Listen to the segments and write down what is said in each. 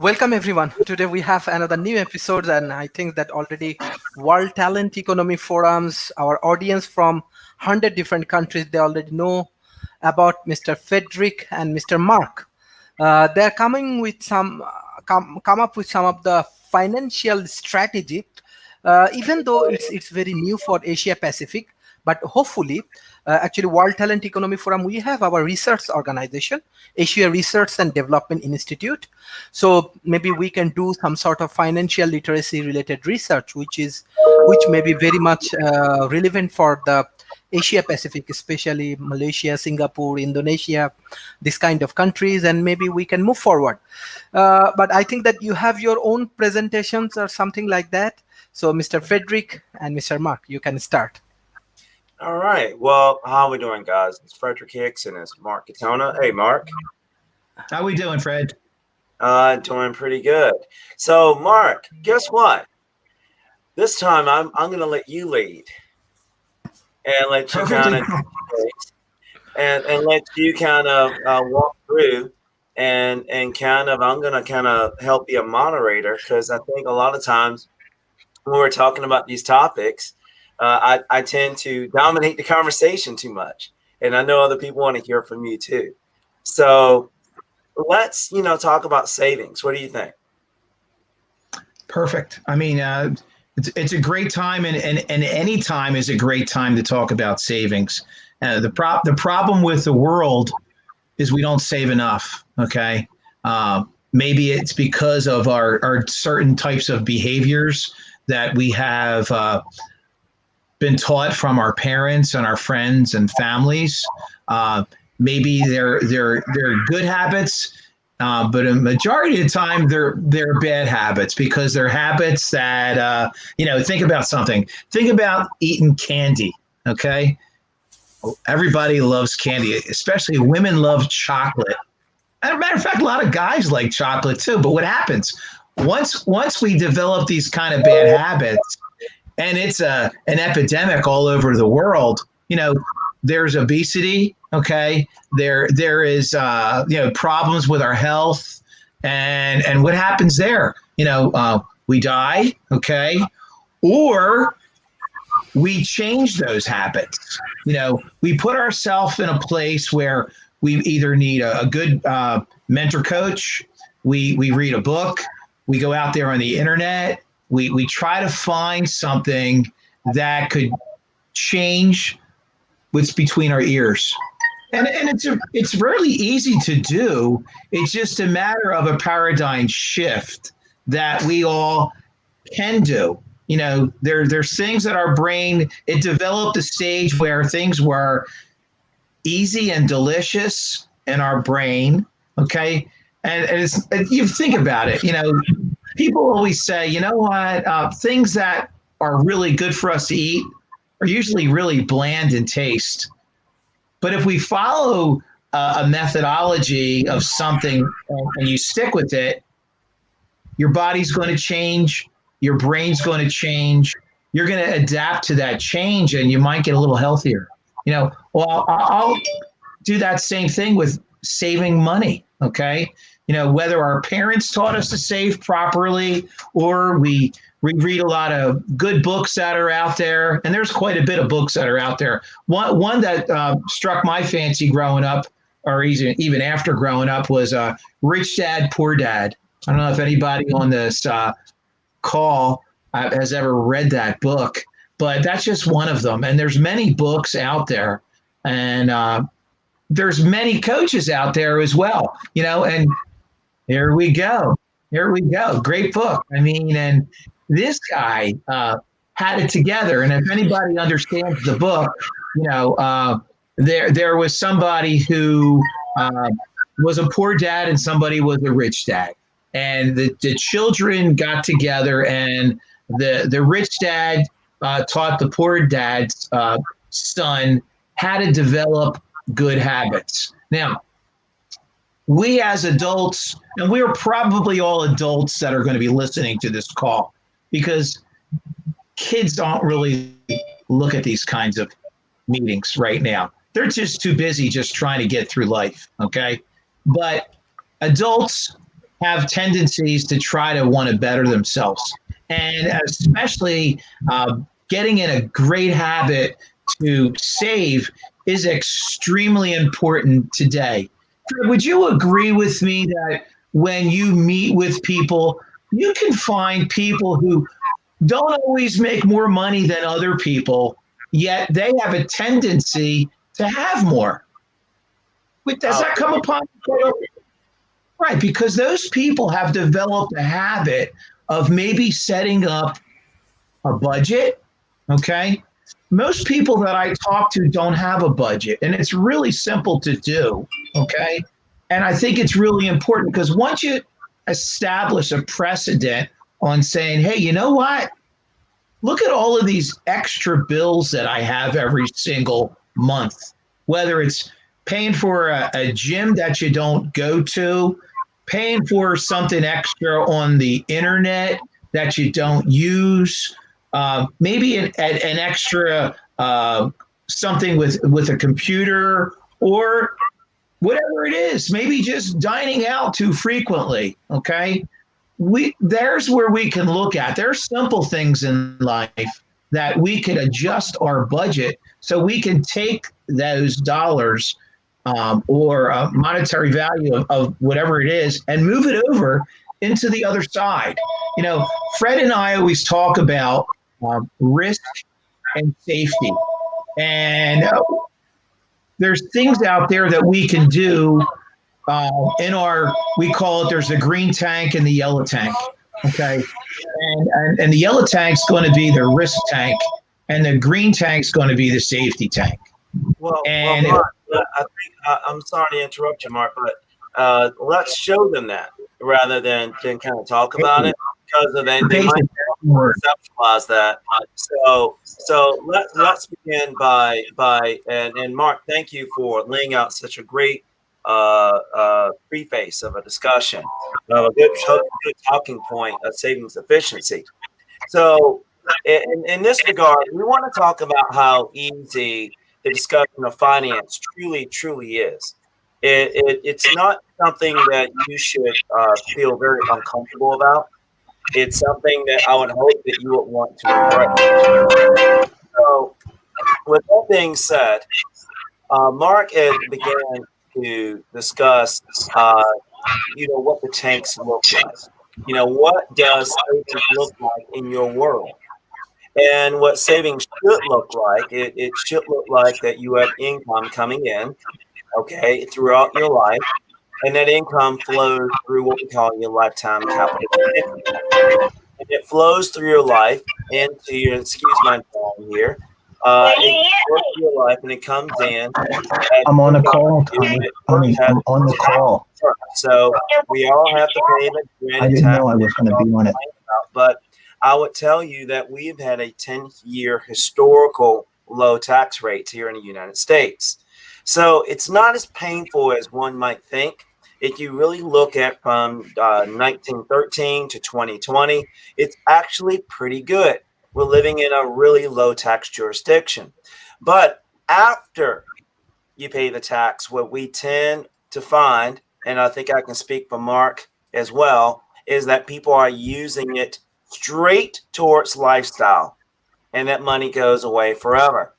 Welcome everyone. Today we have another new episode, and I think that already World Talent Economy Forums, our audience from 100 different countries, they already know about Mr. Frederick and Mr. Mark. They're coming with come up with some of the financial strategy, even though it's very new for Asia Pacific, but hopefully, actually World Talent Economy Forum, we have our research organization, Asia Research and Development Institute. So maybe we can do some sort of financial literacy related research, which may be very much relevant for the Asia Pacific, especially Malaysia, Singapore, Indonesia, this kind of countries, and maybe we can move forward. But I think that you have your own presentations or something like that. So Mr. Frederick and Mr. Mark, you can start. All right. Well, how are we doing, guys? It's Frederick Hicks and it's Mark Katona. Hey, Mark. How we doing, Fred? Doing pretty good. So, Mark, guess what? This time I'm going to let you lead and let you kind of and let you kind of walk through and kind of I'm going to kind of help be a moderator because I think a lot of times when we're talking about these topics, I tend to dominate the conversation too much. And I know other people want to hear from you too. So let's, talk about savings. What do you think? Perfect. I mean, it's a great time and any time is a great time to talk about savings. The problem with the world is we don't save enough. Okay. Maybe it's because of our certain types of behaviors that we have been taught from our parents and our friends and families. Maybe they're good habits, but a majority of the time they're bad habits because they're habits that think about something. Think about eating candy. Okay, everybody loves candy, especially women love chocolate. As a matter of fact, a lot of guys like chocolate too. But what happens once we develop these kind of bad habits? And it's an epidemic all over the world. There's obesity. Okay, there is problems with our health, and what happens there? We die. Okay, or we change those habits. We put ourselves in a place where we either need a good mentor coach. We read a book. We go out there on the internet. We try to find something that could change what's between our ears. And it's really easy to do. It's just a matter of a paradigm shift that we all can do. There's things that our brain, it developed a stage where things were easy and delicious in our brain. Okay. And you think about it, people always say, things that are really good for us to eat are usually really bland in taste. But if we follow a methodology of something and you stick with it, your body's going to change, your brain's going to change, you're going to adapt to that change and you might get a little healthier. Well, I'll do that same thing with saving money, okay? Whether our parents taught us to save properly or we read a lot of good books that are out there, and there's quite a bit of books that are out there. One that struck my fancy growing up, or even after growing up, was Rich Dad, Poor Dad. I don't know if anybody on this call has ever read that book, but that's just one of them. And there's many books out there, and there's many coaches out there as well, and here we go. Great book. I mean, and this guy had it together. And if anybody understands the book, there was somebody who was a poor dad and somebody was a rich dad. And the children got together and the rich dad taught the poor dad's son how to develop good habits. Now, we as adults, and we're probably all adults that are going to be listening to this call, because kids don't really look at these kinds of meetings right now. They're just too busy just trying to get through life, okay? But adults, have tendencies to try to want to better themselves. And especially getting in a great habit to save is extremely important today. Fred, would you agree with me that when you meet with people, you can find people who don't always make more money than other people, yet they have a tendency to have more? Does that come upon you? Right, because those people have developed a habit of maybe setting up a budget. Okay. Most people that I talk to don't have a budget, and it's really simple to do. Okay. And I think it's really important because once you establish a precedent on saying, hey, you know what? Look at all of these extra bills that I have every single month, whether it's paying for a gym that you don't go to, paying for something extra on the internet that you don't use, maybe an extra something with a computer, or whatever it is, maybe just dining out too frequently. Okay. There's where we can look at. There's simple things in life that we can adjust our budget so we can take those dollars or a monetary value of whatever it is and move it over into the other side. You know, Fred and I always talk about risk and safety. And there's things out there that we can do we call it, there's the green tank and the yellow tank. Okay. And the yellow tank's going to be the risk tank, and the green tank's going to be the safety tank. Well, Mark, I'm sorry to interrupt you, Mark, but let's show them that rather than kind of talk about it, because they might conceptualize that. So let's begin by and Mark, thank you for laying out such a great preface of a discussion, a good talking point of savings efficiency. So in this regard, we want to talk about how easy the discussion of finance truly is. It's not something that you should feel very uncomfortable about. It's something that I would hope that you would want to embrace. So with that being said, Mark began to discuss, what the tanks look like. What does savings look like in your world? And what savings should look like, it should look like that you have income coming in, okay, throughout your life. And that income flows through what we call your lifetime capital. And it flows through your life into your, excuse my time here, it flows through your life and it comes in. I'm on a call, Tony. I'm on the call. So we all have to pay the grant. I didn't know I was going to be on it. But I would tell you that we've had a 10-year historical low tax rates here in the United States. So it's not as painful as one might think. If you really look at from 1913 to 2020, it's actually pretty good. We're living in a really low tax jurisdiction. But after you pay the tax, what we tend to find, and I think I can speak for Mark as well, is that people are using it straight towards lifestyle, and that money goes away forever.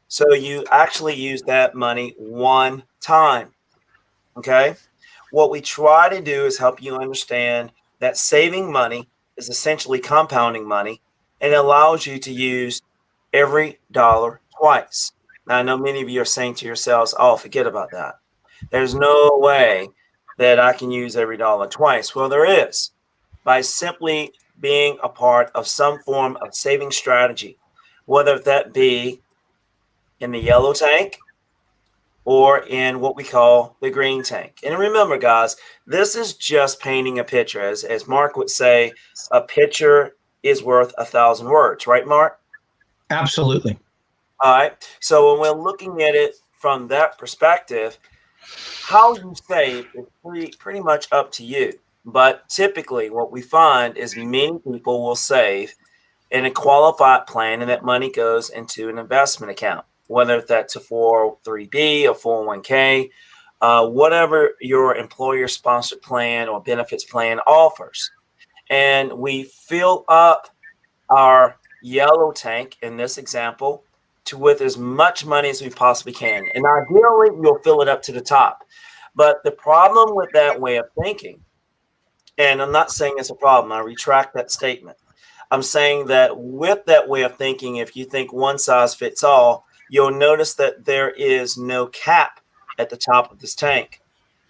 So you actually use that money one time. Okay. What we try to do is help you understand that saving money is essentially compounding money, and it allows you to use every dollar twice. Now, I know many of you are saying to yourselves, oh, forget about that. There's no way that I can use every dollar twice. Well, there is, by simply being a part of some form of saving strategy, whether that be in the yellow tank or in what we call the green tank. And remember, guys, this is just painting a picture. As Mark would say, a picture is worth 1,000 words, right, Mark? Absolutely. All right. So when we're looking at it from that perspective, how you save is pretty much up to you. But typically what we find is many people will save in a qualified plan, and that money goes into an investment account, whether that's a 403B, a 401k, whatever your employer-sponsored plan or benefits plan offers. And we fill up our yellow tank, in this example, with as much money as we possibly can. And ideally, you'll fill it up to the top. But the problem with that way of thinking, and I'm not saying it's a problem, I retract that statement. I'm saying that with that way of thinking, if you think one size fits all, you'll notice that there is no cap at the top of this tank,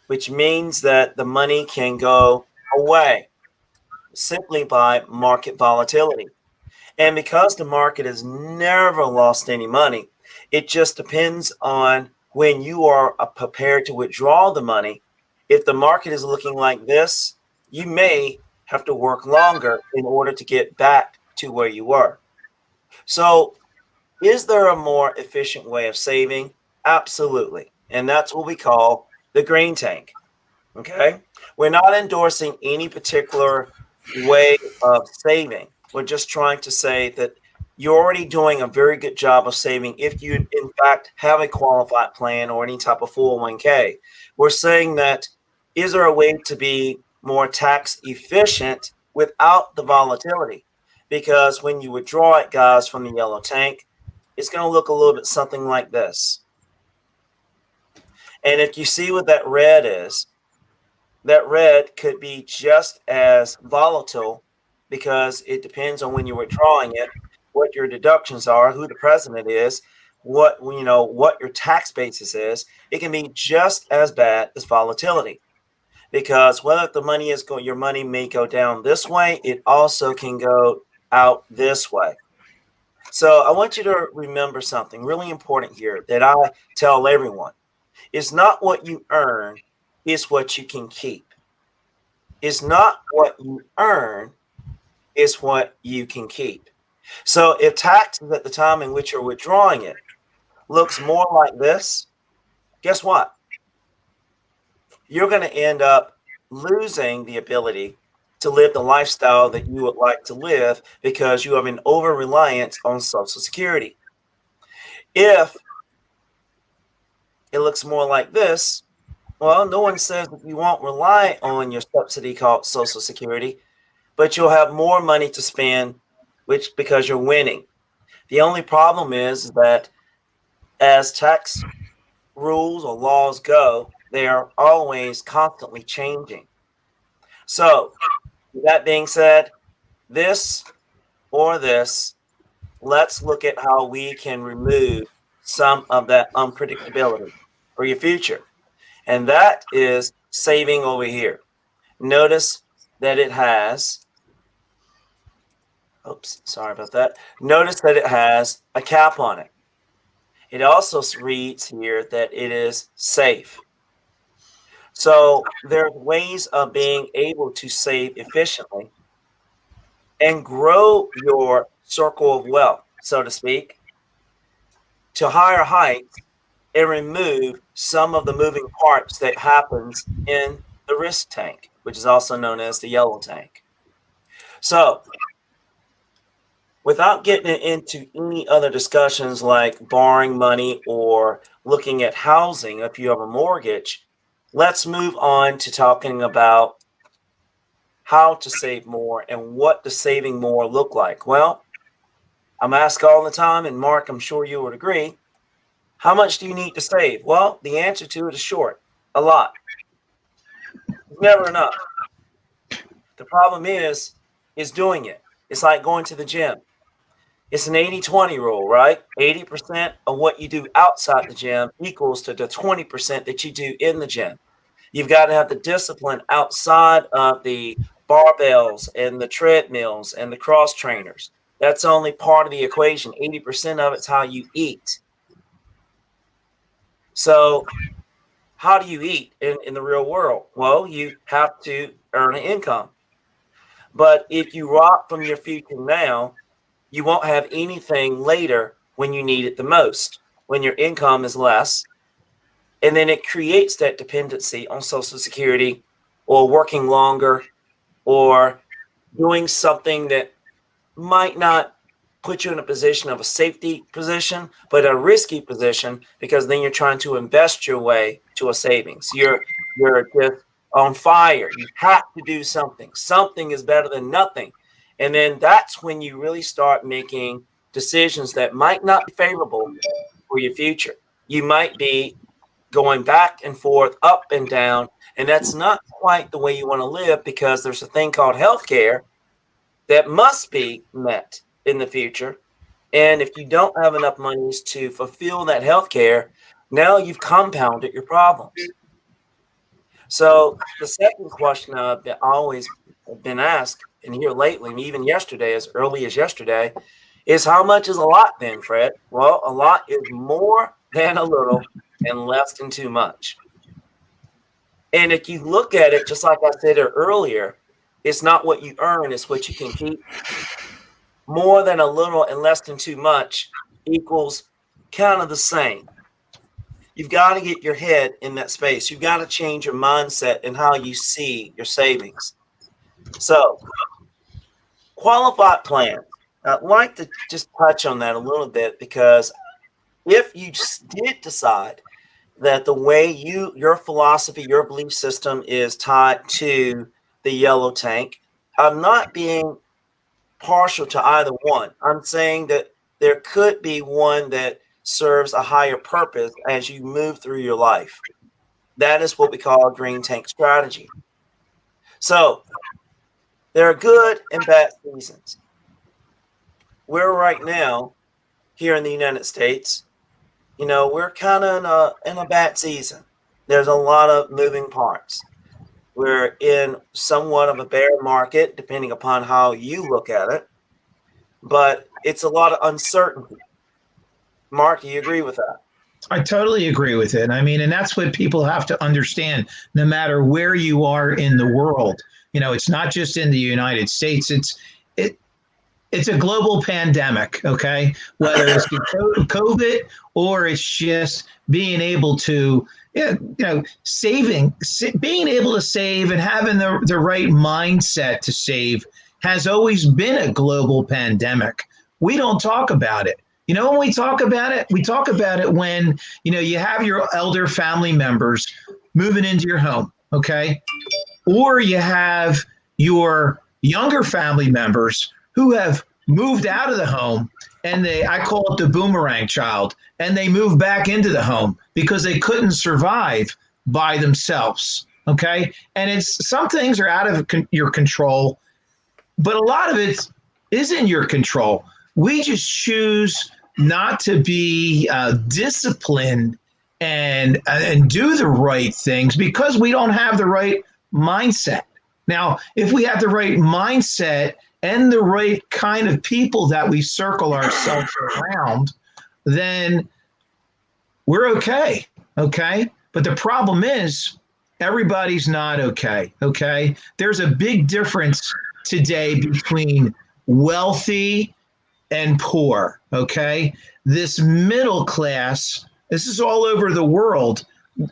which means that the money can go away simply by market volatility. And because the market has never lost any money, it just depends on when you are prepared to withdraw the money. If the market is looking like this, you may have to work longer in order to get back to where you were. So, is there a more efficient way of saving? Absolutely. And that's what we call the green tank. Okay. We're not endorsing any particular way of saving. We're just trying to say that you're already doing a very good job of saving if you, in fact, have a qualified plan or any type of 401k. We're saying that is there a way to be more tax efficient without the volatility? Because when you withdraw it, guys, from the yellow tank, it's going to look a little bit something like this. And if you see what that red is, that red could be just as volatile because it depends on when you're withdrawing it, what your deductions are, who the president is, what your tax basis is. It can be just as bad as volatility because whether the money is going, your money may go down this way, it also can go out this way. So I want you to remember something really important here that I tell everyone. It's not what you earn, it's what you can keep. It's not what you earn, it's what you can keep. So if taxes at the time in which you're withdrawing it looks more like this, guess what? You're going to end up losing the ability to live the lifestyle that you would like to live because you have an over-reliance on Social Security. If it looks more like this, well, no one says that you won't rely on your subsidy called Social Security, but you'll have more money to spend, which because you're winning. The only problem is that as tax rules or laws go, they are always constantly changing. So, with that being said, this or this, let's look at how we can remove some of that unpredictability for your future. And that is saving over here. Notice that it has, sorry about that. Notice that it has a cap on it. It also reads here that it is safe. So there are ways of being able to save efficiently and grow your circle of wealth, so to speak, to higher heights and remove some of the moving parts that happens in the risk tank, which is also known as the yellow tank. So without getting into any other discussions like borrowing money or looking at housing if you have a mortgage, let's move on to talking about how to save more and what does saving more look like. Well, I'm asked all the time, and Mark, I'm sure you would agree, how much do you need to save? Well, the answer to it is short, a lot. It's never enough. The problem is doing it. It's like going to the gym. It's an 80-20 rule, right? 80% of what you do outside the gym equals to the 20% that you do in the gym. You've got to have the discipline outside of the barbells and the treadmills and the cross trainers. That's only part of the equation. 80% of it's how you eat. So how do you eat in the real world? Well, you have to earn an income. But if you rob from your future now, you won't have anything later when you need it the most, when your income is less. And then it creates that dependency on Social Security or working longer or doing something that might not put you in a position of a safety position, but a risky position, because then you're trying to invest your way to a savings. You're just on fire. You have to do something. Something is better than nothing. And then that's when you really start making decisions that might not be favorable for your future. You might be going back and forth, up and down, and that's not quite the way you want to live, because there's a thing called healthcare that must be met in the future. And if you don't have enough monies to fulfill that healthcare, now you've compounded your problems. So the second question I've always been asked, and here lately, and even yesterday, as early as yesterday, is how much is a lot then, Fred? Well, a lot is more than a little and less than too much. And if you look at it, just like I said earlier, it's not what you earn, it's what you can keep. More than a little and less than too much equals kind of the same. You've got to get your head in that space. You've got to change your mindset and how you see your savings. So, qualified plan. I'd like to just touch on that a little bit, because if you did decide that the way your philosophy, your belief system is tied to the yellow tank, I'm not being partial to either one. I'm saying that there could be one that serves a higher purpose as you move through your life. That is what we call a green tank strategy. So there are good and bad seasons. We're right now here in the United States, we're kind of in a bad season. There's a lot of moving parts. We're in somewhat of a bear market, depending upon how you look at it, but it's a lot of uncertainty. Mark, do you agree with that? I totally agree with it. I mean, and that's what people have to understand, no matter where you are in the world. It's not just in the United States. It's a global pandemic, okay? Whether it's COVID or it's just being able to, being able to save and having the right mindset to save has always been a global pandemic. We don't talk about it. When we talk about it, we talk about it when, you have your elder family members moving into your home, okay? Or you have your younger family members who have moved out of the home, and I call it the boomerang child, and they move back into the home because they couldn't survive by themselves, okay? And some things are out of your control, but a lot of it is in your control. We just choose not to be disciplined and do the right things because we don't have the right mindset. Now, if we have the right mindset and the right kind of people that we circle ourselves around, then we're okay. But the problem is everybody's not okay. There's a big difference today between wealthy and poor, okay? This middle class, this is all over the world.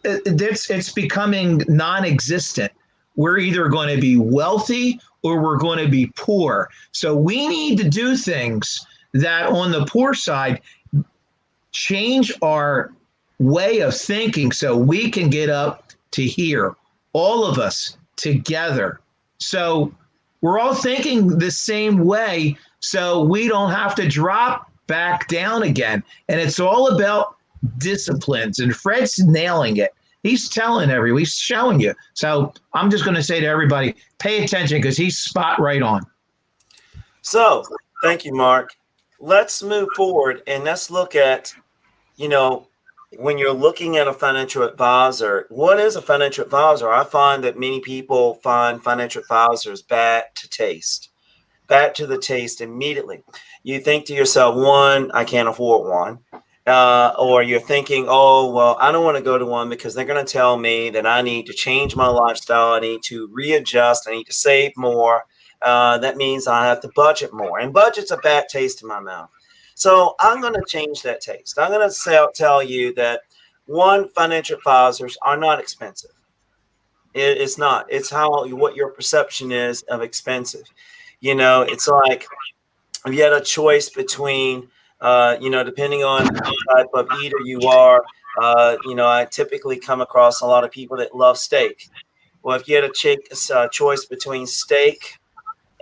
It's becoming non-existent. We're either going to be wealthy or we're going to be poor. So we need to do things that on the poor side change our way of thinking so we can get up to here, all of us together. So we're all thinking the same way so we don't have to drop back down again. And it's all about disciplines. And Fred's nailing it. He's he's showing you. So I'm just going to say to everybody, pay attention because he's spot right on. So thank you, Mark. Let's move forward and let's look at, when you're looking at a financial advisor, what is a financial advisor? I find that many people find financial advisors bad to the taste immediately. You think to yourself, one, I can't afford one. Or you're thinking, oh, well, I don't want to go to one because they're going to tell me that I need to change my lifestyle. I need to readjust. I need to save more. That means I have to budget more. And budget's a bad taste in my mouth. So I'm going to change that taste. I'm going to tell you that, one, financial advisors are not expensive. It's not. It's what your perception is of expensive. It's like if you had a choice between, depending on the type of eater you are, I typically come across a lot of people that love steak. Well, if you had a choice between steak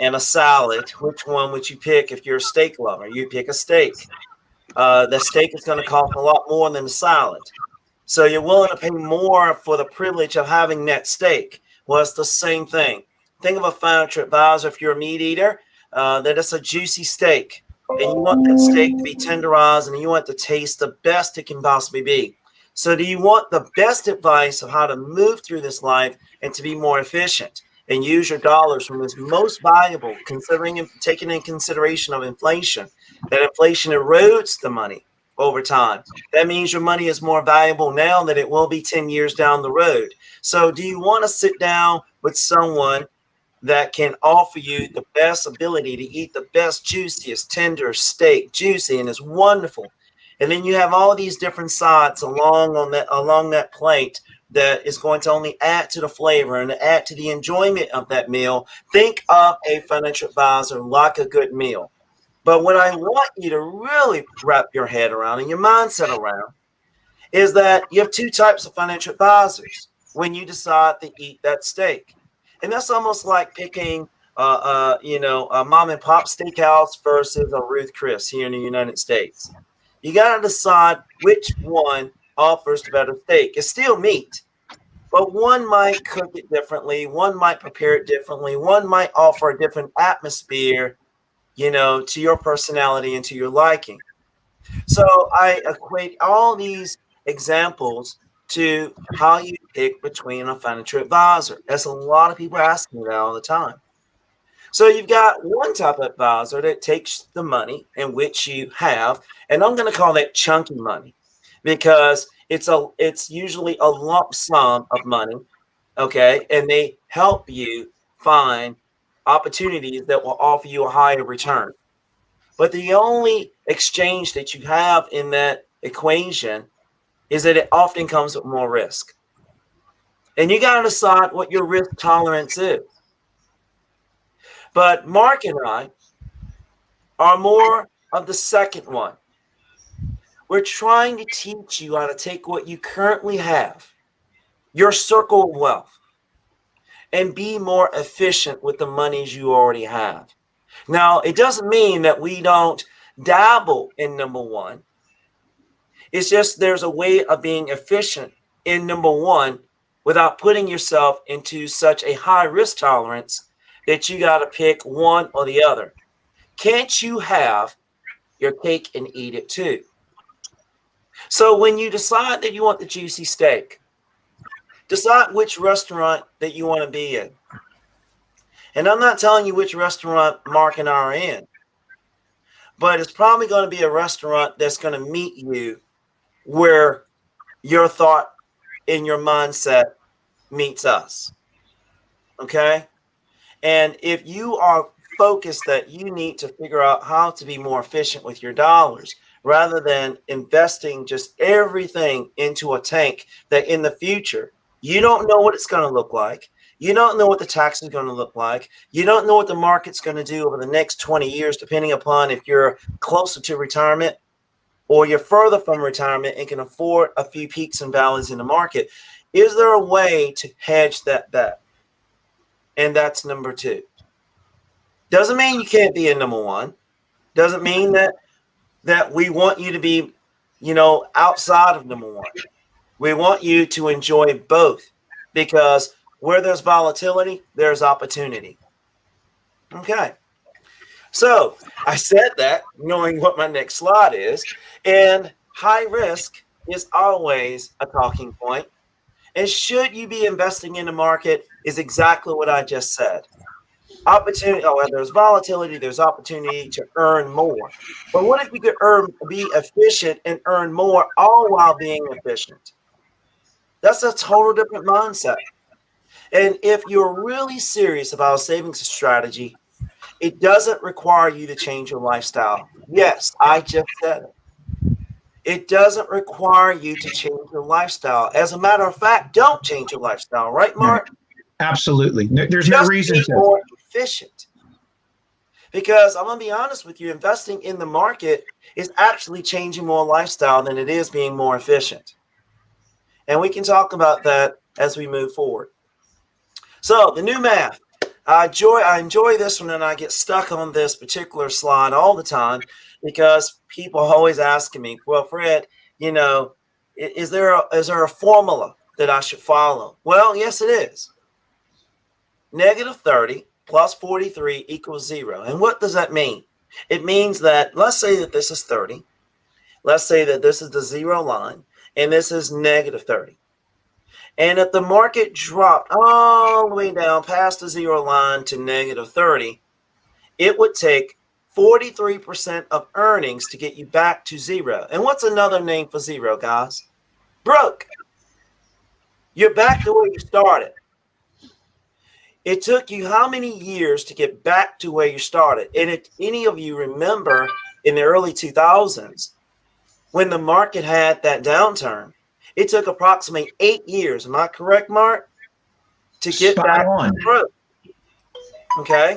and a salad, which one would you pick if you're a steak lover? You pick a steak. The steak is going to cost a lot more than the salad. So you're willing to pay more for the privilege of having that steak. Well, it's the same thing. Think of a financial advisor if you're a meat eater, that it's a juicy steak. And you want that steak to be tenderized and you want it to taste the best it can possibly be. So do you want the best advice of how to move through this life and to be more efficient and use your dollars from its most valuable, considering and taking in consideration of inflation, that inflation erodes the money over time. That means your money is more valuable now than it will be 10 years down the road. So do you want to sit down with someone that can offer you the best ability to eat the best, juiciest, tender steak, juicy, and it's wonderful? And then you have all these different sides along that plate that is going to only add to the flavor and add to the enjoyment of that meal. Think of a financial advisor like a good meal. But what I want you to really wrap your head around and your mindset around is that you have two types of financial advisors when you decide to eat that steak. And that's almost like picking, a mom and pop steakhouse versus a Ruth Chris here in the United States. You got to decide which one offers the better steak. It's still meat, but one might cook it differently. One might prepare it differently. One might offer a different atmosphere, to your personality and to your liking. So I equate all these examples to how you pick between a financial advisor. That's a lot of people ask me that all the time. So you've got one type of advisor that takes the money in which you have, and I'm going to call that chunky money because it's usually a lump sum of money, okay? And they help you find opportunities that will offer you a higher return. But the only exchange that you have in that equation is that it often comes with more risk. And you got to decide what your risk tolerance is. But Mark and I are more of the second one. We're trying to teach you how to take what you currently have, your circle of wealth, and be more efficient with the monies you already have. Now, it doesn't mean that we don't dabble in number one. It's just there's a way of being efficient in number one without putting yourself into such a high risk tolerance that you got to pick one or the other. Can't you have your cake and eat it too? So when you decide that you want the juicy steak, decide which restaurant that you want to be in. And I'm not telling you which restaurant Mark and I are in, but it's probably going to be a restaurant that's going to meet you where your thought and your mindset meets us. Okay? And if you are focused that you need to figure out how to be more efficient with your dollars rather than investing just everything into a tank that in the future, you don't know what it's going to look like. You don't know what the tax is going to look like. You don't know what the market's going to do over the next 20 years, depending upon if you're closer to retirement or you're further from retirement and can afford a few peaks and valleys in the market. Is there a way to hedge that bet? And that's number two. Doesn't mean you can't be in number one. Doesn't mean that we want you to be, outside of number one. We want you to enjoy both because where there's volatility, there's opportunity. Okay. So I said that knowing what my next slide is, and high risk is always a talking point. And should you be investing in the market is exactly what I just said. Opportunity, there's volatility, there's opportunity to earn more. But what if you could be efficient and earn more all while being efficient? That's a total different mindset. And if you're really serious about a savings strategy, it doesn't require you to change your lifestyle. Yes, I just said it. It doesn't require you to change your lifestyle. As a matter of fact, don't change your lifestyle, right, Mark? Absolutely. There's Just no reason be to. more efficient. Because I'm going to be honest with you, investing in the market is actually changing more lifestyle than it is being more efficient. And we can talk about that as we move forward. So the new math. I enjoy this one, and I get stuck on this particular slide all the time because people are always asking me, well, Fred, you know, is there a formula that I should follow? Well, yes, it is. Negative 30 plus 43 equals 0. And what does that mean? It means that, let's say that this is 30. Let's say that this is the 0 line, and this is negative 30. And if the market dropped all the way down past the 0 line to negative 30, it would take 43% of earnings to get you back to 0. And what's another name for 0, guys? Broke. You're back to where you started. It took you how many years to get back to where you started? And if any of you remember in the early 2000s, when the market had that downturn, it took approximately 8 years. Am I correct, Mark? To get back to broke. Okay.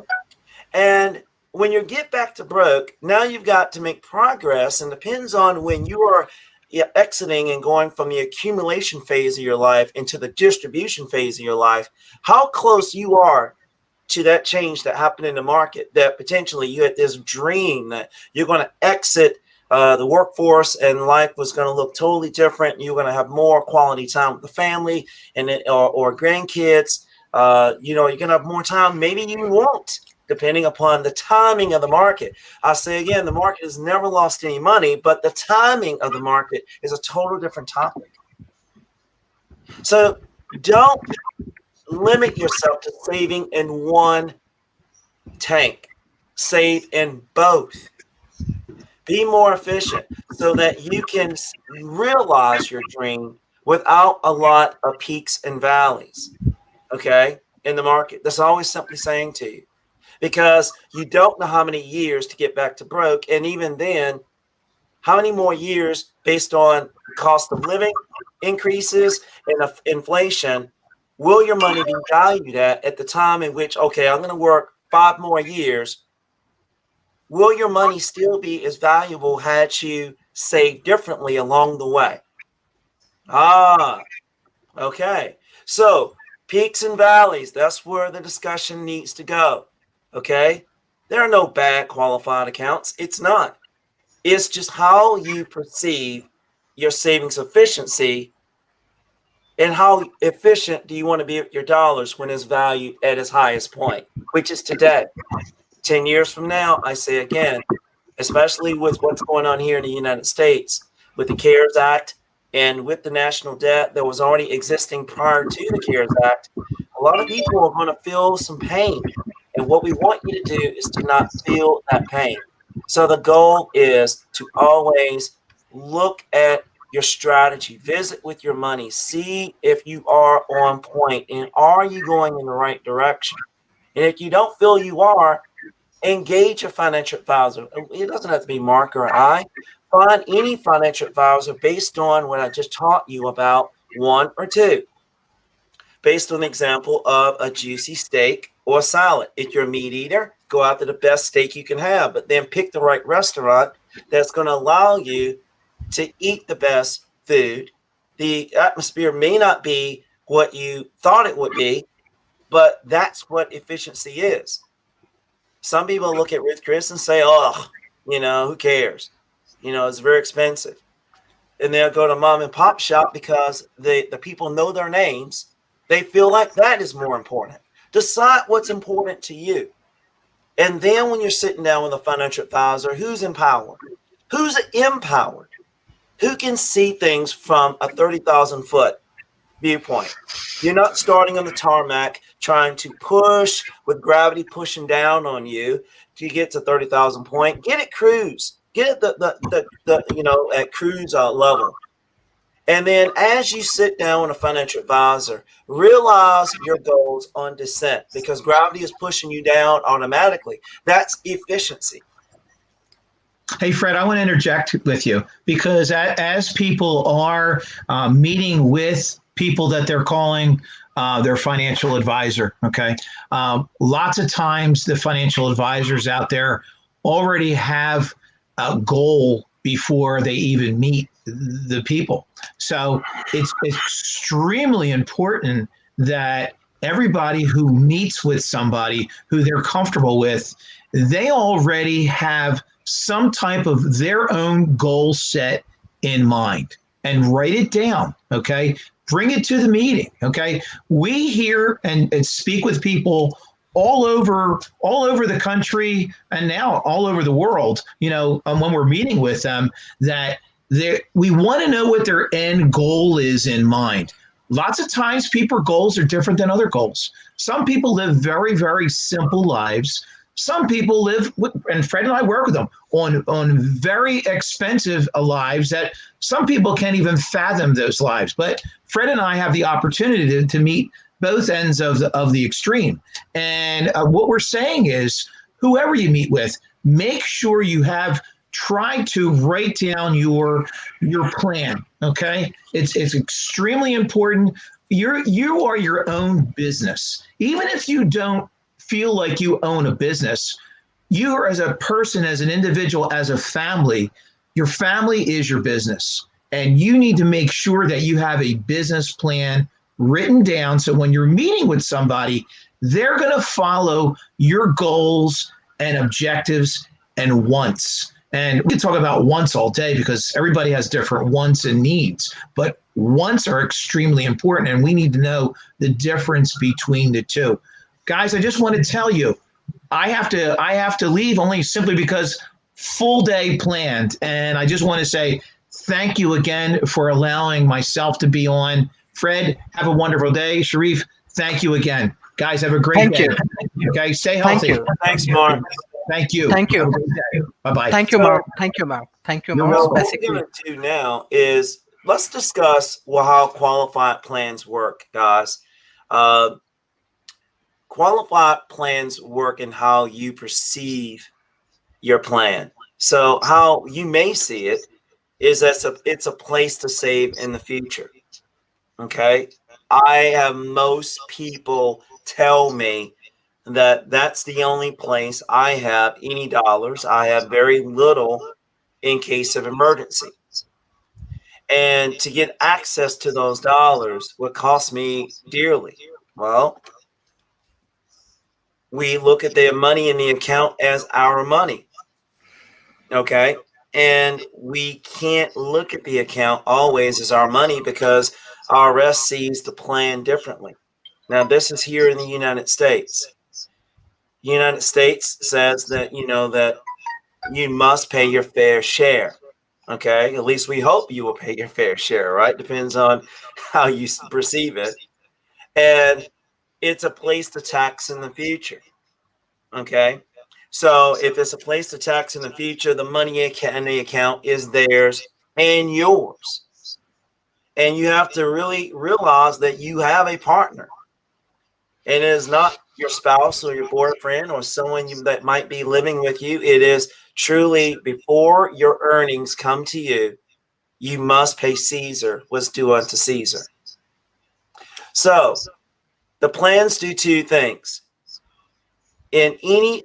And when you get back to broke, now you've got to make progress, and depends on when you are exiting and going from the accumulation phase of your life into the distribution phase of your life, how close you are to that change that happened in the market, that potentially you had this dream that you're going to exit the workforce and life was going to look totally different. You're going to have more quality time with the family and or grandkids. You're going to have more time. Maybe you won't, depending upon the timing of the market. I say again, the market has never lost any money, but the timing of the market is a total different topic. So don't limit yourself to saving in one tank. Save in both. Be more efficient so that you can realize your dream without a lot of peaks and valleys, okay, in the market. That's always simply saying to you, because you don't know how many years to get back to broke. And even then, how many more years based on cost of living increases and inflation will your money be valued at the time in which, okay, I'm going to work 5 more years? Will your money still be as valuable had you saved differently along the way? Okay. So peaks and valleys, that's where the discussion needs to go. Okay. There are no bad qualified accounts. It's not. It's just how you perceive your savings efficiency and how efficient do you want to be with your dollars when it's valued at its highest point, which is today. 10 years from now, I say again, especially with what's going on here in the United States, with the CARES Act and with the national debt that was already existing prior to the CARES Act, a lot of people are going to feel some pain. And what we want you to do is to not feel that pain. So the goal is to always look at your strategy, visit with your money, see if you are on point and are you going in the right direction. And if you don't feel you are, engage a financial advisor. It doesn't have to be Mark or I. Find any financial advisor based on what I just taught you about, 1 or 2. Based on the example of a juicy steak or salad. If you're a meat eater, go out to the best steak you can have, but then pick the right restaurant that's going to allow you to eat the best food. The atmosphere may not be what you thought it would be, but that's what efficiency is. Some people look at Ruth Chris and say, oh, who cares? It's very expensive. And they'll go to mom and pop shop because the people know their names. They feel like that is more important. Decide what's important to you. And then when you're sitting down with a financial advisor, who's empowered? Who's empowered? Who can see things from a 30,000 foot viewpoint? You're not starting on the tarmac trying to push with gravity pushing down on you to get to 30,000 point. Get it cruise. Get it at cruise level. And then as you sit down with a financial advisor, realize your goals on descent because gravity is pushing you down automatically. That's efficiency. Hey, Fred, I want to interject with you because as people are meeting with people that they're calling their financial advisor. Okay. Lots of times the financial advisors out there already have a goal before they even meet the people. So it's extremely important that everybody who meets with somebody who they're comfortable with, they already have some type of their own goal set in mind and write it down. Okay. Bring it to the meeting. Okay. We hear and speak with people all over the country and now all over the world, when we're meeting with them, that we want to know what their end goal is in mind. Lots of times people's goals are different than other goals. Some people live very, very simple lives. Some people live and Fred and I work with them on very expensive lives that some people can't even fathom those lives. But Fred and I have the opportunity to meet both ends of the extreme. And what we're saying is, whoever you meet with, make sure you have tried to write down your plan. Okay, it's extremely important. You are your own business, even if you don't feel like you own a business. You are, as a person, as an individual, as a family, your family is your business. And you need to make sure that you have a business plan written down. So when you're meeting with somebody, they're going to follow your goals and objectives and wants. And we can talk about wants all day because everybody has different wants and needs, but wants are extremely important. And we need to know the difference between the two. Guys, I just want to tell you, I have to leave only simply because full day planned. And I just want to say thank you again for allowing myself to be on. Fred, have a wonderful day. Sharif, thank you again. Guys, have a great day. Okay, stay healthy. Thank you. Thanks, Mark. Thank you. Thank you. Bye-bye. Thank you, Mark. Thank you, Mark. Thank you, Mark. What we're going to do now is let's discuss how qualified plans work, guys. Qualified plans work in how you perceive your plan. So how you may see it is that it's a place to save in the future. Okay. I have most people tell me that that's the only place I have any dollars. I have very little in case of emergency. And to get access to those dollars would cost me dearly. Well, we look at their money in the account as our money. Okay. And we can't look at the account always as our money because IRS sees the plan differently. Now, this is here in the United States. The United States says that, that you must pay your fair share. Okay. At least we hope you will pay your fair share, right? Depends on how you perceive it. And it's a place to tax in the future. Okay. So if it's a place to tax in the future, the money in the account is theirs and yours. And you have to really realize that you have a partner. And it is not your spouse or your boyfriend or someone that might be living with you. It is truly, before your earnings come to you, you must pay Caesar what's due unto Caesar. So the plans do two things. In any,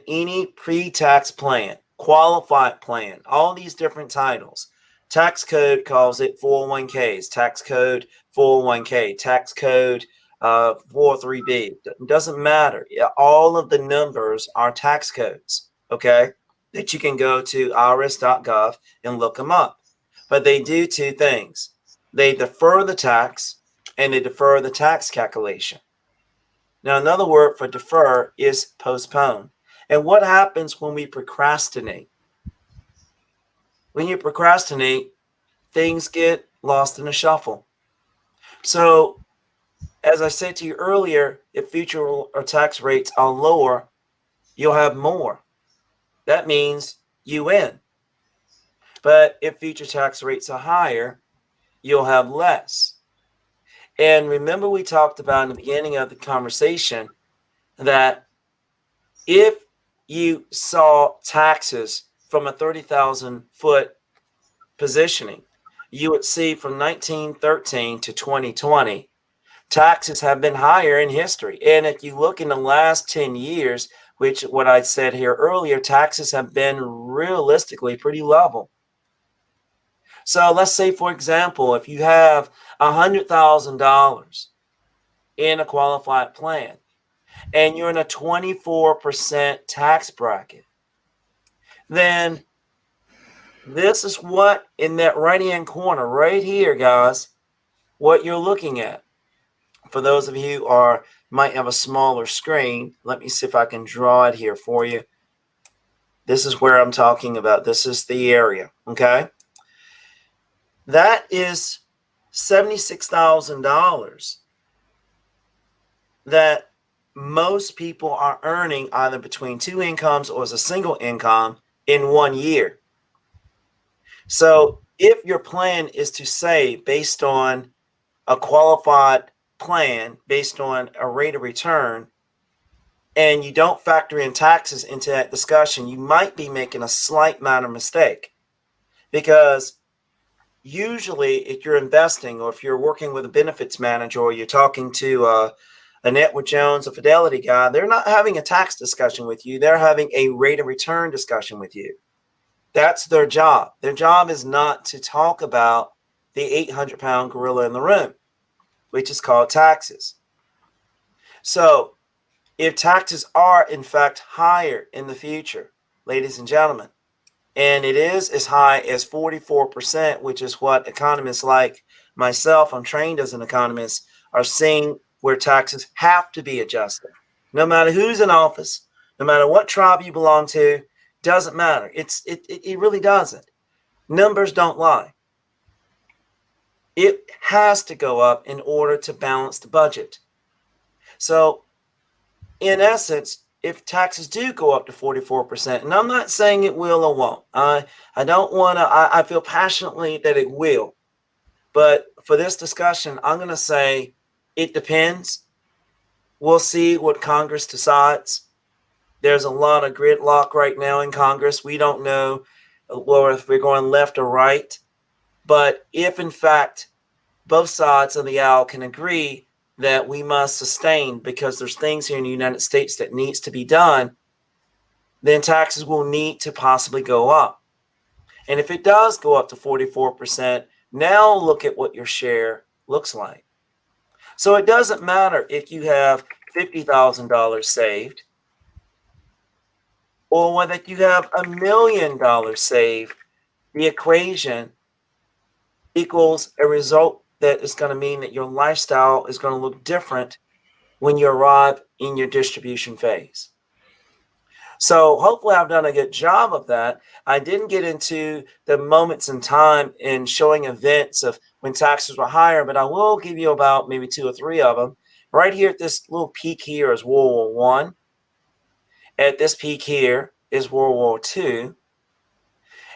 any pre-tax plan, qualified plan, all these different titles. Tax code calls it 401ks, tax code 401k, tax code 403b. Doesn't matter. All of the numbers are tax codes, okay, that you can go to irs.gov and look them up. But they do two things. They defer the tax and they defer the tax calculation. Now, another word for defer is postpone. And what happens when we procrastinate? When you procrastinate, things get lost in the shuffle. So, as I said to you earlier, if future or tax rates are lower, you'll have more. That means you win. But if future tax rates are higher, you'll have less. And remember, we talked about in the beginning of the conversation that if you saw taxes from a 30,000 foot positioning, you would see from 1913 to 2020, taxes have been higher in history. And if you look in the last 10 years, which what I said here earlier, taxes have been realistically pretty level. So let's say, for example, if you have $100,000 in a qualified plan and you're in a 24% tax bracket, then this is what in that right-hand corner right here, guys, what you're looking at. For those of you who might have a smaller screen, let me see if I can draw it here for you. This is where I'm talking about. This is the area, okay? That is $76,000 that most people are earning either between two incomes or as a single income in 1 year. So if your plan is to save based on a qualified plan, based on a rate of return, and you don't factor in taxes into that discussion, you might be making a slight minor mistake. Because usually if you're investing or if you're working with a benefits manager or you're talking to an Edward Jones, a Fidelity guy, they're not having a tax discussion with you. They're having a rate of return discussion with you. That's their job. Their job is not to talk about the 800-pound gorilla in the room, which is called taxes. So if taxes are in fact higher in the future, ladies and gentlemen, and it is as high as 44%, which is what economists like myself, I'm trained as an economist, are seeing where taxes have to be adjusted. No matter who's in office, no matter what tribe you belong to, doesn't matter. It really doesn't. Numbers don't lie. It has to go up in order to balance the budget. So in essence, if taxes do go up to 44%, and I'm not saying it will or won't, I don't want to, I feel passionately that it will. But for this discussion, I'm going to say it depends. We'll see what Congress decides. There's a lot of gridlock right now in Congress. We don't know if we're going left or right. But if, in fact, both sides of the aisle can agree that we must sustain because there's things here in the United States that needs to be done, then taxes will need to possibly go up. And if it does go up to 44%, now look at what your share looks like. So it doesn't matter if you have $50,000 saved or whether you have $1 million saved. The equation equals a result that is going to mean that your lifestyle is going to look different when you arrive in your distribution phase. So hopefully I've done a good job of that. I didn't get into the moments in time in showing events of when taxes were higher, but I will give you about maybe 2 or 3 of them. Right here at this little peak here is World War I. At this peak here is World War II.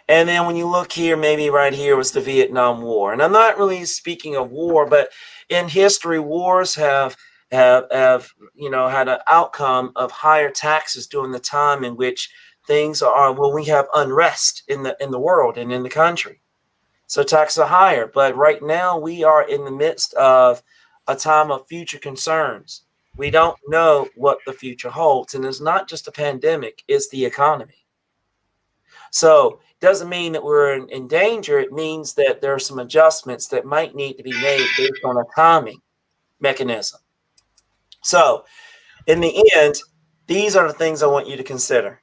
And then when you look here, maybe right here was the Vietnam War. And I'm not really speaking of war, but in history, wars have had an outcome of higher taxes during the time in which things are, well, we have unrest in the world and in the country. So taxes are higher. But right now we are in the midst of a time of future concerns. We don't know what the future holds. And it's not just a pandemic, it's the economy. So it doesn't mean that we're in danger. It means that there are some adjustments that might need to be made based on a timing mechanism. So in the end, these are the things I want you to consider.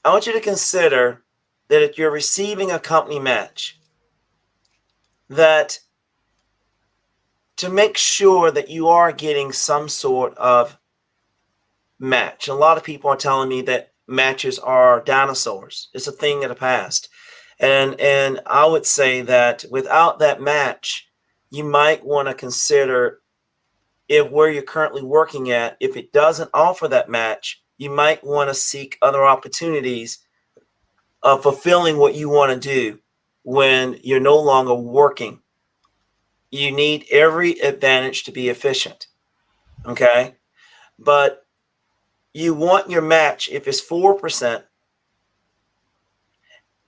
I want you to consider that if you're receiving a company match, that to make sure that you are getting some sort of match. A lot of people are telling me that matches are dinosaurs. It's a thing of the past. And I would say that without that match, you might want to consider if where you're currently working at, if it doesn't offer that match, you might want to seek other opportunities of fulfilling what you want to do when you're no longer working. You need every advantage to be efficient. Okay? But you want your match, if it's 4%,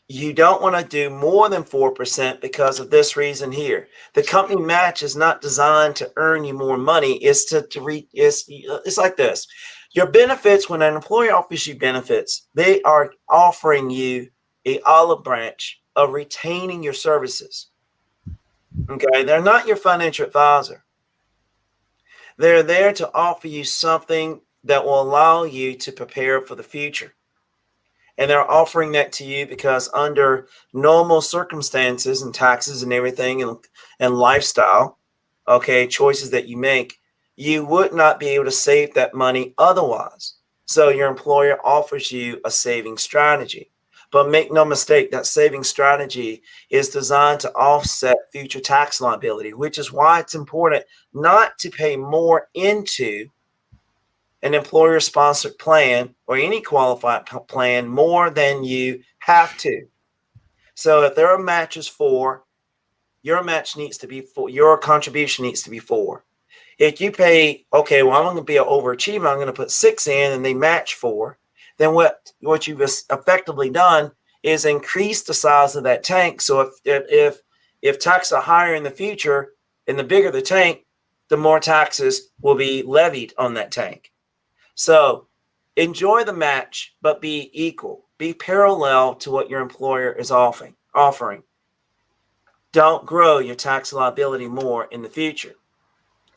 you don't want to do more than 4% because of this reason here. The company match is not designed to earn you more money. It's it's like this. Your benefits, when an employer offers you benefits, they are offering you a olive branch of retaining your services. Okay, they're not your financial advisor. They're there to offer you something that will allow you to prepare for the future. And they're offering that to you because under normal circumstances and taxes and everything and lifestyle, okay, choices that you make, you would not be able to save that money otherwise. So your employer offers you a saving strategy. But make no mistake, that saving strategy is designed to offset future tax liability, which is why it's important not to pay more into an employer-sponsored plan or any qualified plan more than you have to. So if there are matches for, your match needs to be for, your contribution needs to be for. If you pay, okay, well, I'm going to be an overachiever, I'm going to put 6 in and they match 4, then what you've effectively done is increase the size of that tank. So if taxes are higher in the future and the bigger the tank, the more taxes will be levied on that tank. So enjoy the match, but be equal. Be parallel to what your employer is offering. Don't grow your tax liability more in the future.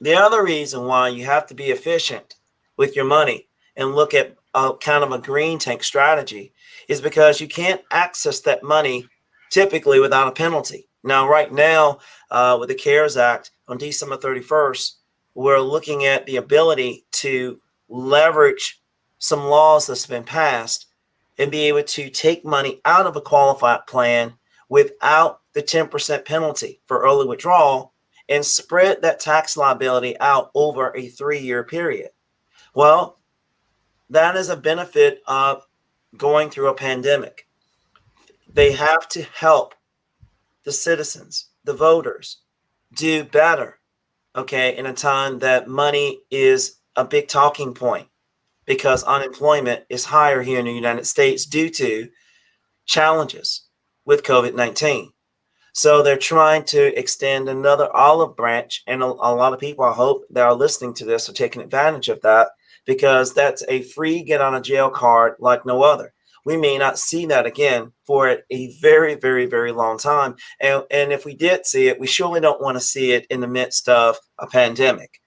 The other reason why you have to be efficient with your money and look at kind of a green tank strategy is because you can't access that money typically without a penalty. Now, right now, with the CARES Act on December 31st, we're looking at the ability to leverage some laws that's been passed and be able to take money out of a qualified plan without the 10% penalty for early withdrawal and spread that tax liability out over a 3-year period. Well, that is a benefit of going through a pandemic. They have to help the citizens, the voters, do better, okay, in a time that money is a big talking point because unemployment is higher here in the United States due to challenges with COVID-19. So they're trying to extend another olive branch, and a lot of people, I hope, that are listening to this are taking advantage of that because that's a free get out of jail card like no other. We may not see that again for a very, very, very long time. And if we did see it, we surely don't want to see it in the midst of a pandemic.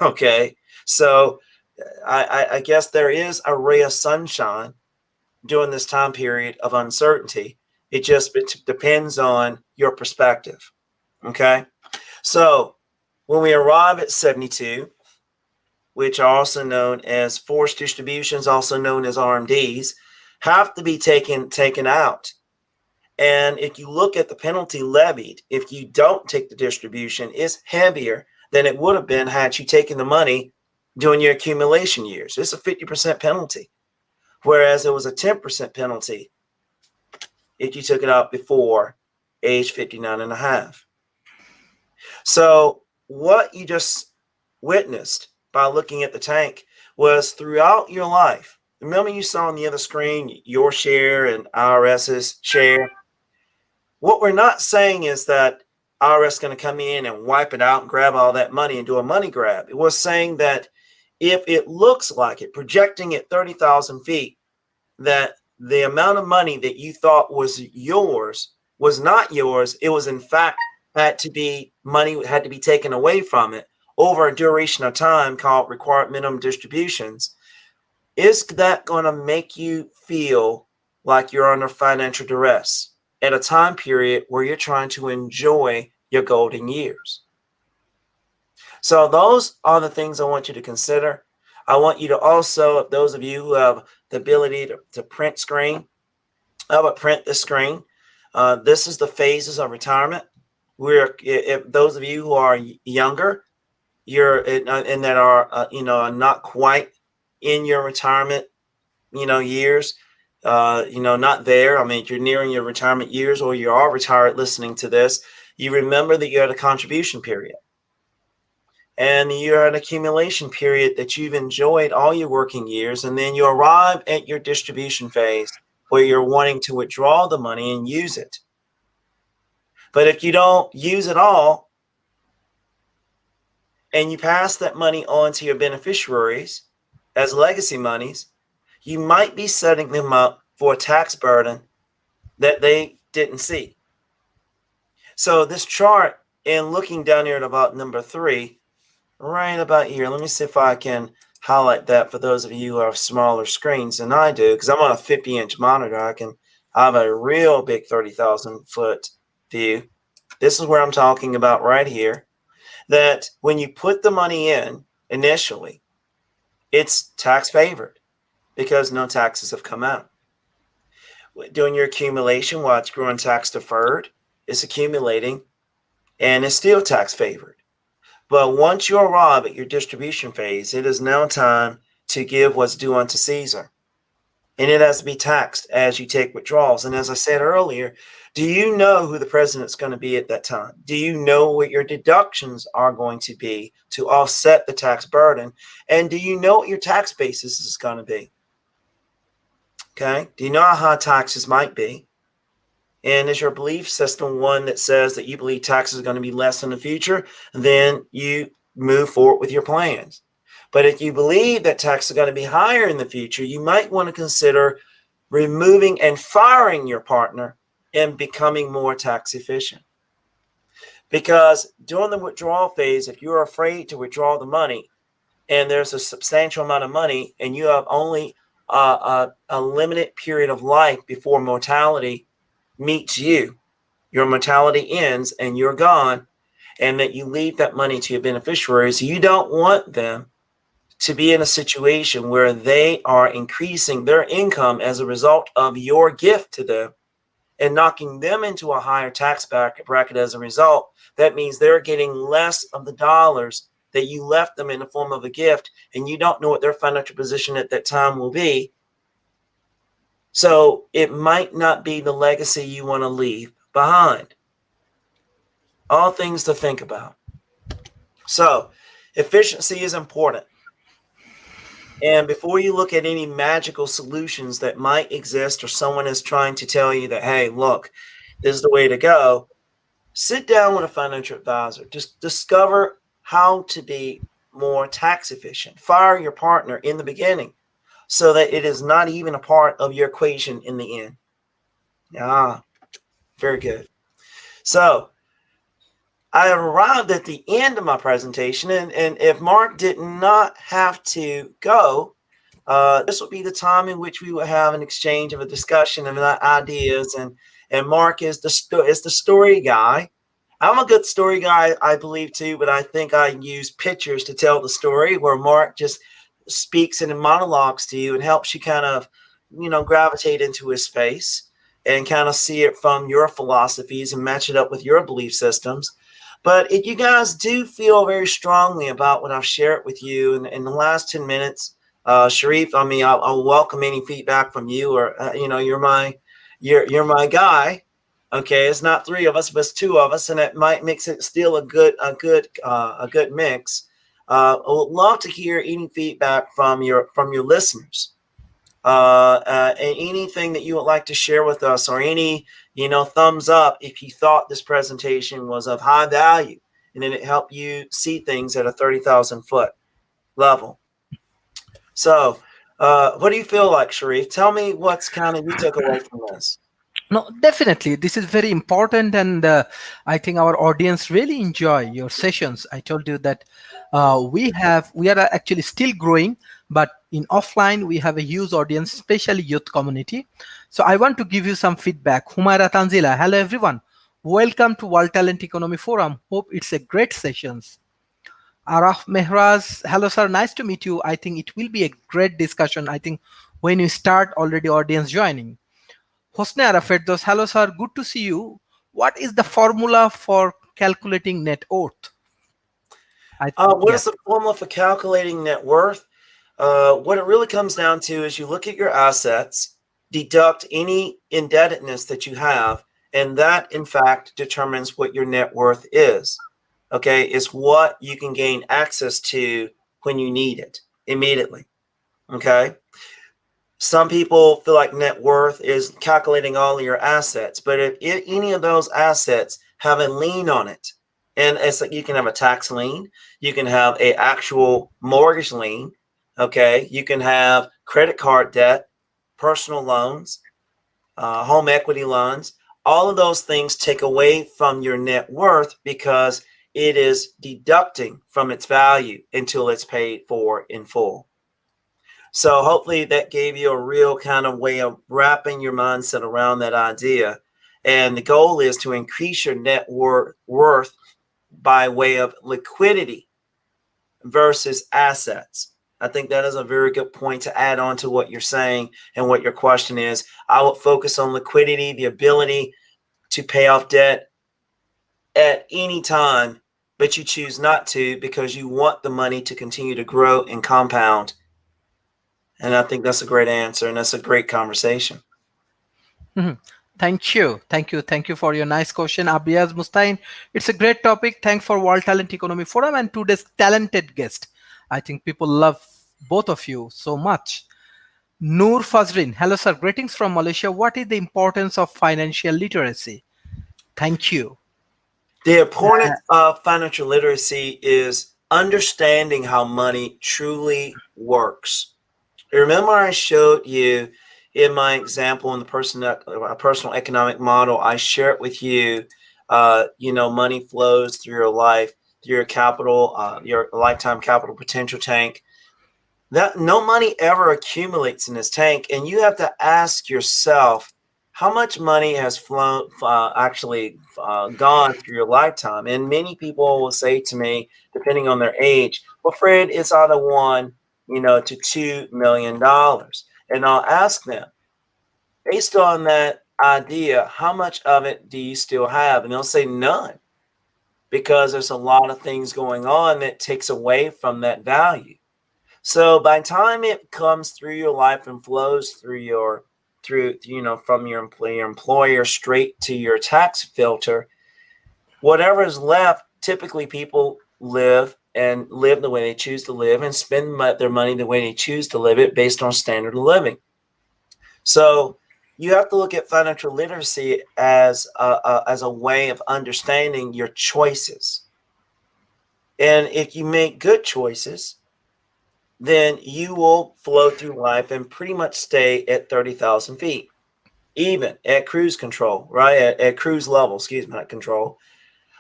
Okay. So I guess there is a ray of sunshine during this time period of uncertainty. It just depends on your perspective. Okay. So when we arrive at 72, which are also known as forced distributions, also known as RMDs, have to be taken out. And if you look at the penalty levied, if you don't take the distribution, it's heavier than it would have been had you taken the money during your accumulation years. It's a 50% penalty, whereas it was a 10% penalty if you took it out before age 59 and a half. So what you just witnessed by looking at the tank was throughout your life. Remember you saw on the other screen your share and IRS's share. What we're not saying is that IRS is going to come in and wipe it out and grab all that money and do a money grab. It was saying that if it looks like it, projecting at 30,000 feet, that the amount of money that you thought was yours was not yours. It was in fact had to be taken away from it over a duration of time called required minimum distributions. Is that going to make you feel like you're under financial duress at a time period where you're trying to enjoy your golden years? So those are the things I want you to consider. I want you to also, those of you who have the ability to print screen, I would print this screen. This is the phases of retirement. If those of you who are younger, and that are not quite in your retirement, years, not there. I mean, if you're nearing your retirement years or you are retired listening to this, you remember that you're at a contribution period. And you're at an accumulation period that you've enjoyed all your working years, and then you arrive at your distribution phase, where you're wanting to withdraw the money and use it. But if you don't use it all and you pass that money on to your beneficiaries as legacy monies, you might be setting them up for a tax burden that they didn't see. So this chart, and looking down here at about number 3, right about here, let me see if I can highlight that for those of you who have smaller screens than I do, because I'm on a 50-inch monitor. I have a real big 30,000 foot view. This is where I'm talking about right here, that when you put the money in initially, it's tax favored because no taxes have come out. Doing your accumulation while it's growing tax deferred, it's accumulating and it's still tax favored. But once you arrive at your distribution phase, it is now time to give what's due unto Caesar. And it has to be taxed as you take withdrawals. And as I said earlier, do you know who the president's going to be at that time? Do you know what your deductions are going to be to offset the tax burden? And do you know what your tax basis is going to be? Okay. Do you know how high taxes might be? And is your belief system one that says that you believe taxes are going to be less in the future? Then you move forward with your plans. But if you believe that taxes are going to be higher in the future, you might want to consider removing and firing your partner and becoming more tax efficient. Because during the withdrawal phase, if you're afraid to withdraw the money and there's a substantial amount of money and you have only a limited period of life before mortality meets you, your mortality ends and you're gone, and that you leave that money to your beneficiaries, you don't want them to be in a situation where they are increasing their income as a result of your gift to them and knocking them into a higher tax bracket as a result. That means they're getting less of the dollars that you left them in the form of a gift, and you don't know what their financial position at that time will be. So it might not be the legacy you want to leave behind. All things to think about. So efficiency is important. And before you look at any magical solutions that might exist or someone is trying to tell you that, hey, look, this is the way to go, sit down with a financial advisor. Just discover how to be more tax efficient. Fire your partner in the beginning so that it is not even a part of your equation in the end. Very good. So I have arrived at the end of my presentation, and if Mark did not have to go, this will be the time in which we will have an exchange of a discussion of ideas. And Mark is the story guy. I'm a good story guy, I believe too, but I think I use pictures to tell the story, where Mark just speaks and monologues to you and helps you kind of, gravitate into his space and kind of see it from your philosophies and match it up with your belief systems. But if you guys do feel very strongly about what I've shared with you in the last 10 minutes, Sharif, I'll welcome any feedback from you, or you're my guy. Okay, it's not 3 of us, but it's 2 of us, and it might makes it still a good mix. I would love to hear any feedback from your listeners. And anything that you would like to share with us, or any thumbs up if you thought this presentation was of high value and then it helped you see things at a 30,000 foot level. So what do you feel like, Sharif? Tell me what's kind of you took away from this. No, definitely. This is very important, and I think our audience really enjoy your sessions. I told you that we are actually still growing, but in offline we have a huge audience, especially youth community. So I want to give you some feedback. Humaira Tanzila, hello everyone. Welcome to World Talent Economy Forum. Hope it's a great sessions. Araf Mehraz, hello sir, nice to meet you. I think it will be a great discussion. I think when you start, already audience joining. Hosne Arafetdos, hello sir, good to see you. What is the formula for calculating net worth? What is the formula for calculating net worth? What it really comes down to is you look at your assets, deduct any indebtedness that you have, and that in fact determines what your net worth is. Okay, it's what you can gain access to when you need it immediately. Okay. Some people feel like net worth is calculating all of your assets, but if any of those assets have a lien on it, and it's like you can have a tax lien, you can have a actual mortgage lien, okay, you can have credit card debt, personal loans, home equity loans. All of those things take away from your net worth because it is deducting from its value until it's paid for in full. So hopefully that gave you a real kind of way of wrapping your mindset around that idea. And the goal is to increase your net worth by way of liquidity versus assets. I think that is a very good point to add on to what you're saying and what your question is. I would focus on liquidity, the ability to pay off debt at any time, but you choose not to because you want the money to continue to grow and compound. And I think that's a great answer, and that's a great conversation. Mhm. Thank you. Thank you. Thank you for your nice question, Abiyaz Mustain. It's a great topic. Thanks for World Talent Economy Forum and today's talented guest. I think people love both of you so much. Noor Fazrin. Hello, sir. Greetings from Malaysia. What is the importance of financial literacy? Thank you. The importance of financial literacy is understanding how money truly works. Remember, I showed you in my example in the personal economic model. I shared with you, money flows through your life, through your capital, your lifetime capital potential tank. That no money ever accumulates in this tank, and you have to ask yourself how much money has flown actually gone through your lifetime. And many people will say to me, depending on their age, well, Fred, it's either to $2 million. And I'll ask them, based on that idea, how much of it do you still have? And they'll say none, because there's a lot of things going on that takes away from that value. So by the time it comes through your life and flows from your employer straight to your tax filter, whatever is left, typically people live the way they choose to live and spend their money the way they choose to live it based on standard of living. So you have to look at financial literacy as a way of understanding your choices. And if you make good choices, then you will flow through life and pretty much stay at 30,000 feet, even at cruise control, right? At cruise level, excuse me, not control.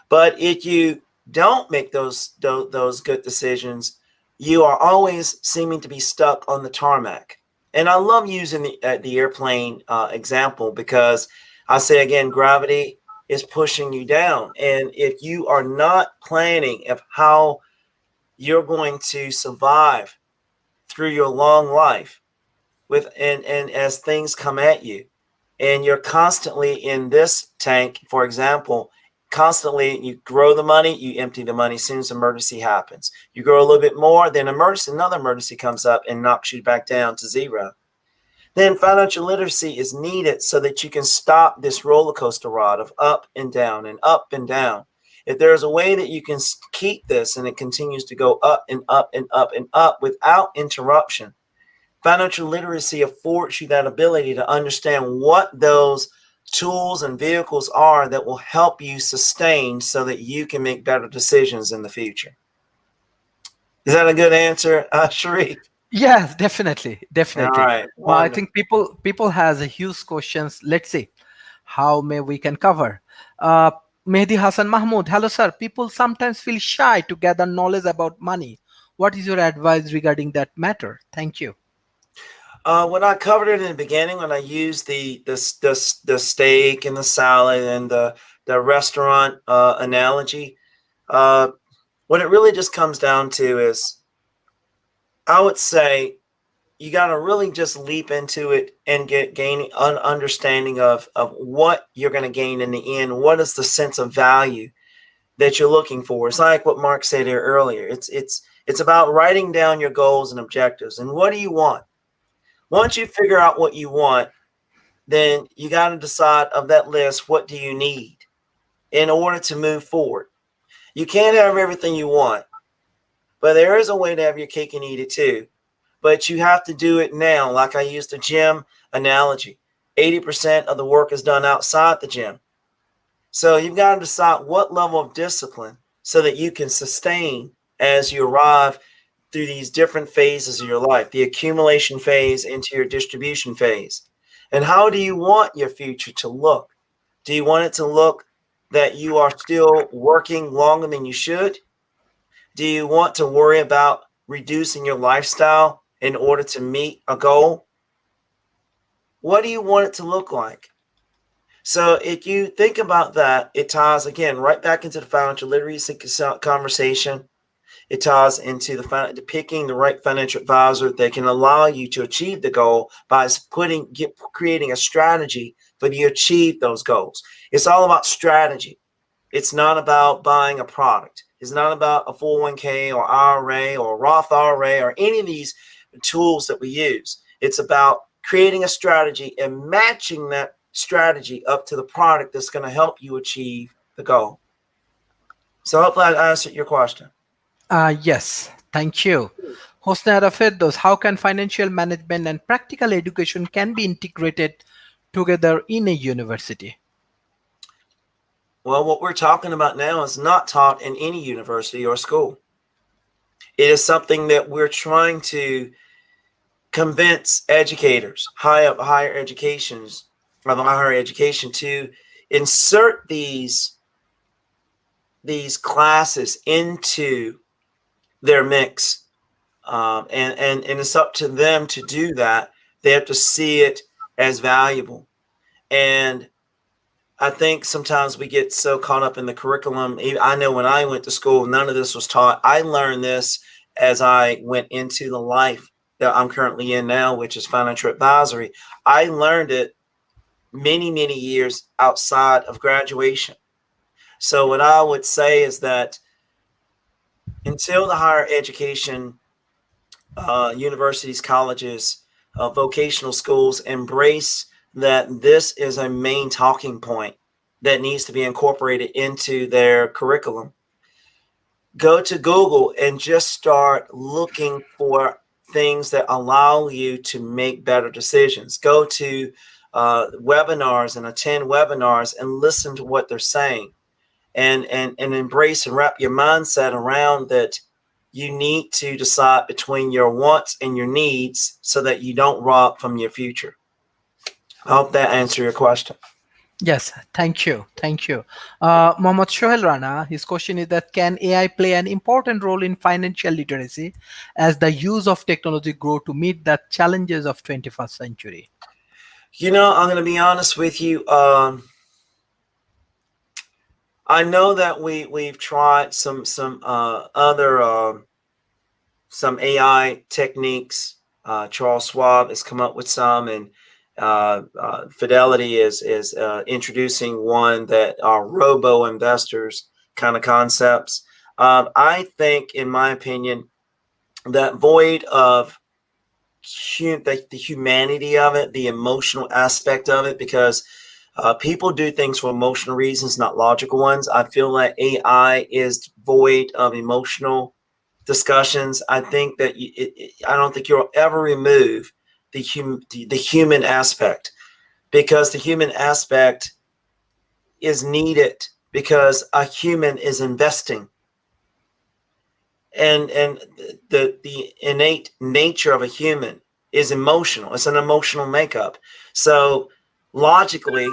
But if you don't make those good decisions, you are always seeming to be stuck on the tarmac. And I love using the airplane example because I say again, gravity is pushing you down. And if you are not planning of how you're going to survive through your long life and as things come at you, and you're constantly in this tank, for example, constantly you grow the money, you empty the money as soon as emergency happens. You grow a little bit more, then another emergency comes up and knocks you back down to zero. Then financial literacy is needed so that you can stop this roller coaster ride of up and down and up and down. If there's a way that you can keep this and it continues to go up and up and up and up without interruption, financial literacy affords you that ability to understand what those tools and vehicles are that will help you sustain so that you can make better decisions in the future. Is that a good answer, Sharif? Yes, definitely, definitely. All right. I think people has a huge questions. Let's see how may we can cover. Uh, Mehdi Hassan Mahmood. Hello, sir. People sometimes feel shy to gather knowledge about money. What is your advice regarding that matter? Thank you. When I covered it in the beginning, when I used the steak and the salad and the restaurant analogy, what it really just comes down to is, I would say, you got to really just leap into it and gain an understanding of what you're going to gain in the end. What is the sense of value that you're looking for? It's like what Mark said here earlier. It's about writing down your goals and objectives. And what do you want? Once you figure out what you want, then you got to decide of that list, what do you need in order to move forward? You can't have everything you want, but there is a way to have your cake and eat it too. but you have to do it now. Like I used the gym analogy, 80% of the work is done outside the gym. So you've got to decide what level of discipline so that you can sustain as you arrive through these different phases of your life, the accumulation phase into your distribution phase. And how do you want your future to look? Do you want it to look that you are still working longer than you should? Do you want to worry about reducing your lifestyle in order to meet a goal? What do you want it to look like? So if you think about that, it ties again right back into the financial literacy conversation. It ties into the picking the right financial advisor that can allow you to achieve the goal by creating a strategy for you to achieve those goals. It's all about strategy. It's not about buying a product. It's not about a 401k or IRA or Roth IRA or any of these tools that we use. It's about creating a strategy and matching that strategy up to the product that's going to help you achieve the goal. So hopefully I answered your question. Yes, thank you. Hosna Rafeddos, how can financial management and practical education can be integrated together in a university? Well, what we're talking about now is not taught in any university or school. It is something that we're trying to convince educators, higher education to insert these classes into their mix. And it's up to them to do that. They have to see it as valuable. And I think sometimes we get so caught up in the curriculum. I know when I went to school, none of this was taught. I learned this as I went into the life that I'm currently in now, which is financial advisory. I learned it many, many years outside of graduation. So what I would say is that until the higher education, universities, colleges, vocational schools embrace that this is a main talking point that needs to be incorporated into their curriculum, go to Google and just start looking for things that allow you to make better decisions. Go to webinars and attend webinars and listen to what they're saying, and embrace and wrap your mindset around that. You need to decide between your wants and your needs so that you don't rob from your future. I hope that answered your question. Yes, thank you. Thank you. Mohammad Shohel Rana, his question is that can AI play an important role in financial literacy as the use of technology grow to meet the challenges of 21st century? You know, I'm going to be honest with you. I know that we've tried some other some AI techniques. Charles Schwab has come up with some, and Fidelity is introducing one that are robo investors kind of concepts. I think, in my opinion, that void of the humanity of it, the emotional aspect of it, because people do things for emotional reasons, not logical ones. I feel like AI is void of emotional discussions. I think that I don't think you'll ever remove the human aspect, because the human aspect is needed, because a human is investing, and the innate nature of a human is emotional. It's an emotional makeup. So logically,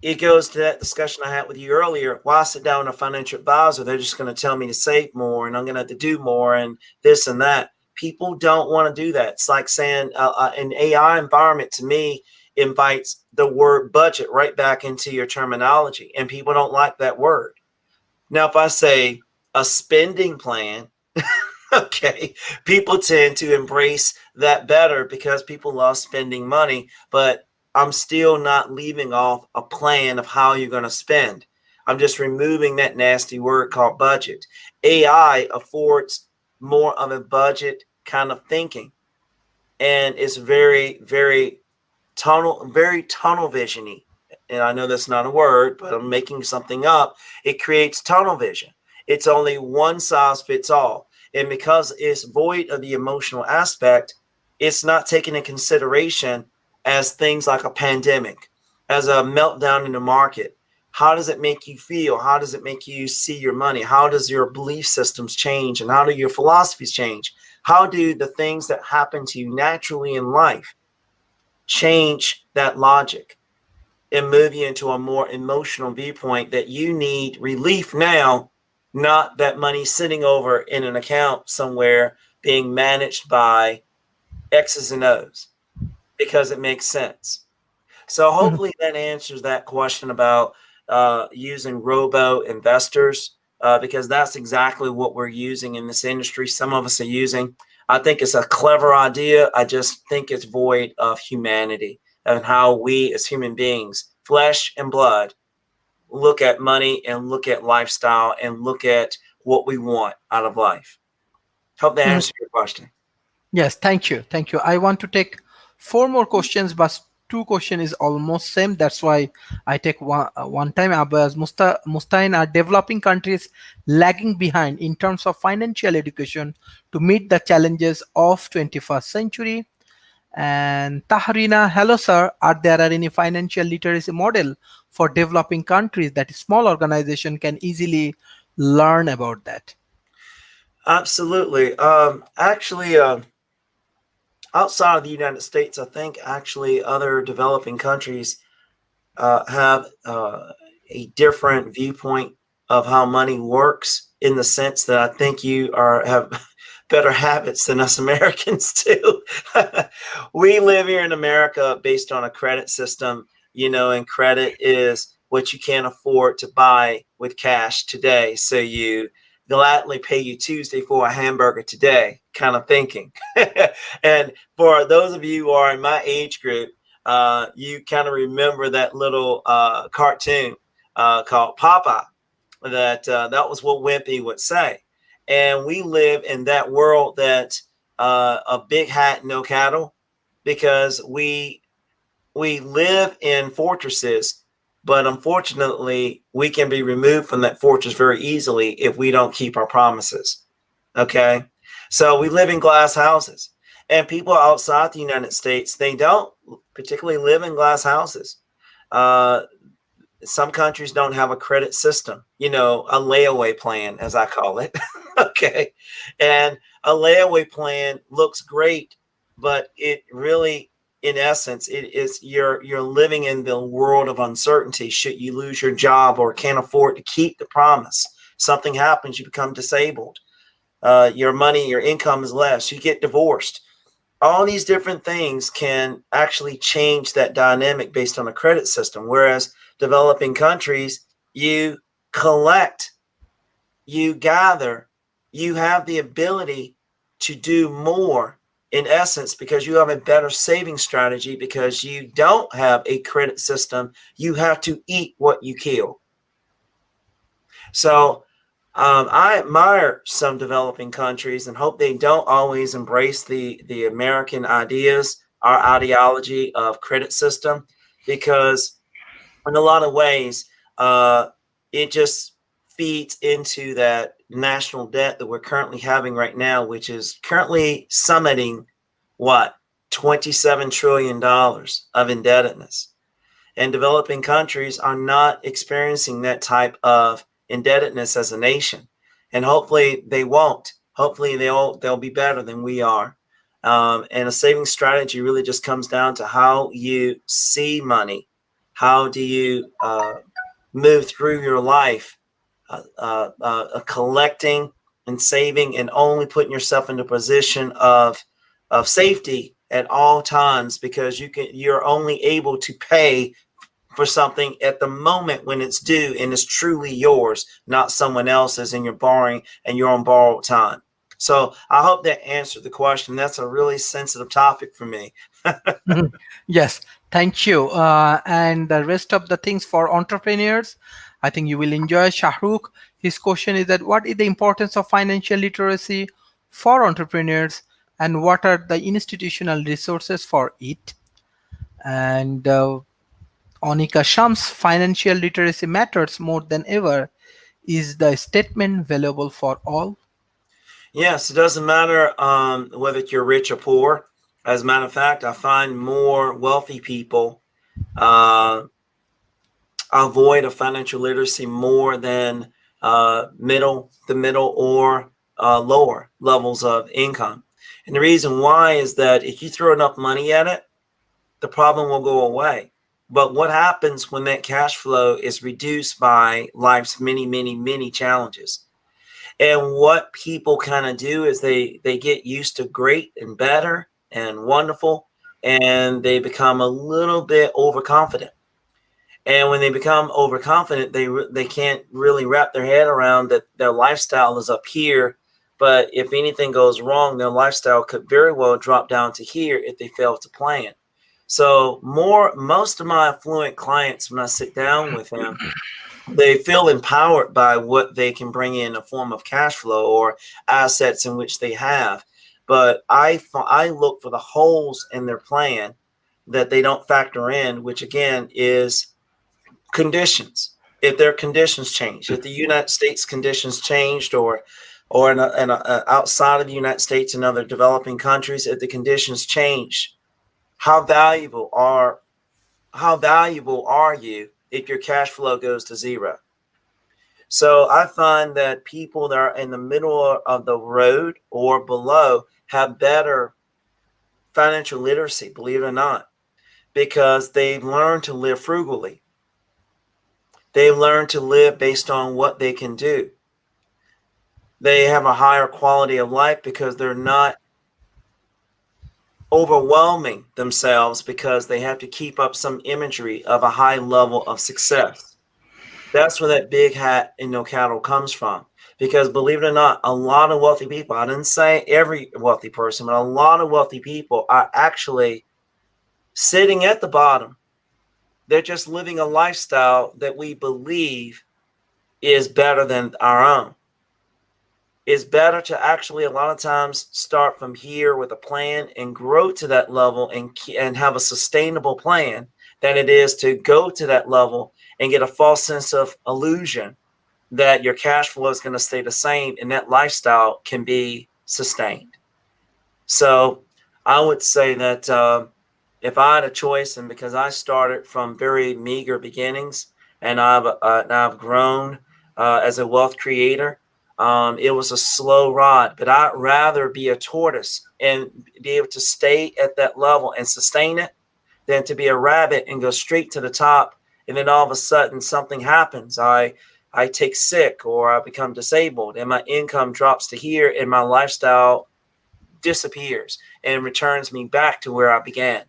it goes to that discussion I had with you earlier. Why sit down with a financial advisor? They're just going to tell me to save more, and I'm going to have to do more, and this and that. People don't want to do that. It's like saying an AI environment, to me, invites the word budget right back into your terminology, and people don't like that word. Now, if I say a spending plan, okay, people tend to embrace that better because people love spending money, but I'm still not leaving off a plan of how you're going to spend. I'm just removing that nasty word called budget. AI affords more of a budget kind of thinking, and it's very, very tunnel visiony. And I know that's not a word, but I'm making something up. It creates tunnel vision. It's only one size fits all. And because it's void of the emotional aspect, it's not taken in consideration as things like a pandemic, as a meltdown in the market. How does it make you feel? How does it make you see your money? How does your belief systems change? And how do your philosophies change? How do the things that happen to you naturally in life change that logic and move you into a more emotional viewpoint that you need relief now, not that money sitting over in an account somewhere being managed by X's and O's because it makes sense. So hopefully that answers that question about using robo investors, because that's exactly what we're using in this industry. Some of us are using. I think it's a clever idea. I just think it's void of humanity and how we as human beings, flesh and blood, look at money and look at lifestyle and look at what we want out of life. Hope that answers your question. Yes, thank you. Thank you. I want to take four more questions, but two question is almost same. That's why I take one time. Abbas Mustain, are developing countries lagging behind in terms of financial education to meet the challenges of 21st century? And Tahrina, hello sir, are there any financial literacy model for developing countries that a small organization can easily learn about that? Absolutely. Actually, outside of the United States, I think actually other developing countries have a different viewpoint of how money works, in the sense that I think you are have better habits than us Americans do. We live here in America based on a credit system, and credit is what you can't afford to buy with cash today. So you gladly pay you Tuesday for a hamburger today, kind of thinking. And for those of you who are in my age group, you kind of remember that little cartoon called Papa. That was what Wimpy would say, and we live in that world that a big hat, no cattle, because we live in fortresses, but unfortunately, we can be removed from that fortress very easily if we don't keep our promises. Okay, so we live in glass houses, and people outside the United States, they don't particularly live in glass houses. Uh, some countries don't have a credit system, a layaway plan, as I call it. Okay, and a layaway plan looks great, but it really, in essence, it is you're living in the world of uncertainty. Should you lose your job or can't afford to keep the promise, something happens, you become disabled, your money, your income is less, you get divorced. All these different things can actually change that dynamic based on a credit system. Whereas developing countries, you collect, you gather, you have the ability to do more, in essence, because you have a better saving strategy, because you don't have a credit system. You have to eat what you kill. So I admire some developing countries and hope they don't always embrace the American ideas, our ideology of credit system, because in a lot of ways, it just feeds into that national debt that we're currently having right now, which is currently summiting what, $27 trillion of indebtedness. And developing countries are not experiencing that type of indebtedness as a nation, and hopefully they won't. Hopefully they'll be better than we are. And a saving strategy really just comes down to how you see money. How do you move through your life, collecting and saving, and only putting yourself in a position of safety at all times, because you're only able to pay for something at the moment when it's due and it's truly yours, not someone else's, and you're borrowing and you're on borrowed time. So I hope that answered the question. That's a really sensitive topic for me. Yes, thank you. And the rest of the things for entrepreneurs, I think you will enjoy. Shahrukh, his question is that what is the importance of financial literacy for entrepreneurs, and what are the institutional resources for it? And Onika Shams, financial literacy matters more than ever. Is the statement valuable for all? Yes, it doesn't matter whether you're rich or poor. As a matter of fact, I find more wealthy people uh, avoid of financial literacy more than the middle or lower levels of income. And the reason why is that if you throw enough money at it, the problem will go away. But what happens when that cash flow is reduced by life's many, many, many challenges? And what people kind of do is they get used to great and better and wonderful, and they become a little bit overconfident. And when they become overconfident, they can't really wrap their head around that their lifestyle is up here. But if anything goes wrong, their lifestyle could very well drop down to here if they fail to plan. So most of my affluent clients, when I sit down with them, they feel empowered by what they can bring in a form of cash flow or assets in which they have. But I look for the holes in their plan that they don't factor in, which again is conditions. If their conditions change, if the United States conditions changed, or outside of the United States and other developing countries, if the conditions change, how valuable are you if your cash flow goes to zero? So I find that people that are in the middle of the road or below have better financial literacy, believe it or not, because they've learned to live frugally. They learn to live based on what they can do. They have a higher quality of life because they're not overwhelming themselves because they have to keep up some imagery of a high level of success. That's where that big hat and no cattle comes from. Because believe it or not, a lot of wealthy people, I didn't say every wealthy person, but a lot of wealthy people are actually sitting at the bottom. They're just living a lifestyle that we believe is better than our own. It's better to actually a lot of times start from here with a plan and grow to that level and have a sustainable plan than it is to go to that level and get a false sense of illusion that your cash flow is going to stay the same and that lifestyle can be sustained. So I would say that if I had a choice, and because I started from very meager beginnings and I've grown as a wealth creator, it was a slow ride, but I'd rather be a tortoise and be able to stay at that level and sustain it than to be a rabbit and go straight to the top. And then all of a sudden something happens. I take sick or I become disabled and my income drops to here and my lifestyle disappears and returns me back to where I began.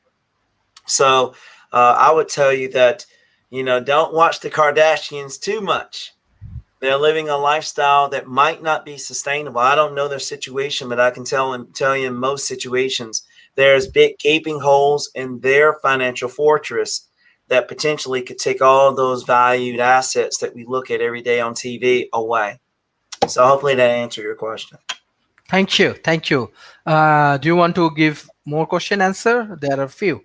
So I would tell you that, don't watch the Kardashians too much. They're living a lifestyle that might not be sustainable. I don't know their situation, but I can tell you in most situations, there's big gaping holes in their financial fortress that potentially could take all those valued assets that we look at every day on TV away. So hopefully that answered your question. Thank you. Thank you. Do you want to give more question answer? There are a few.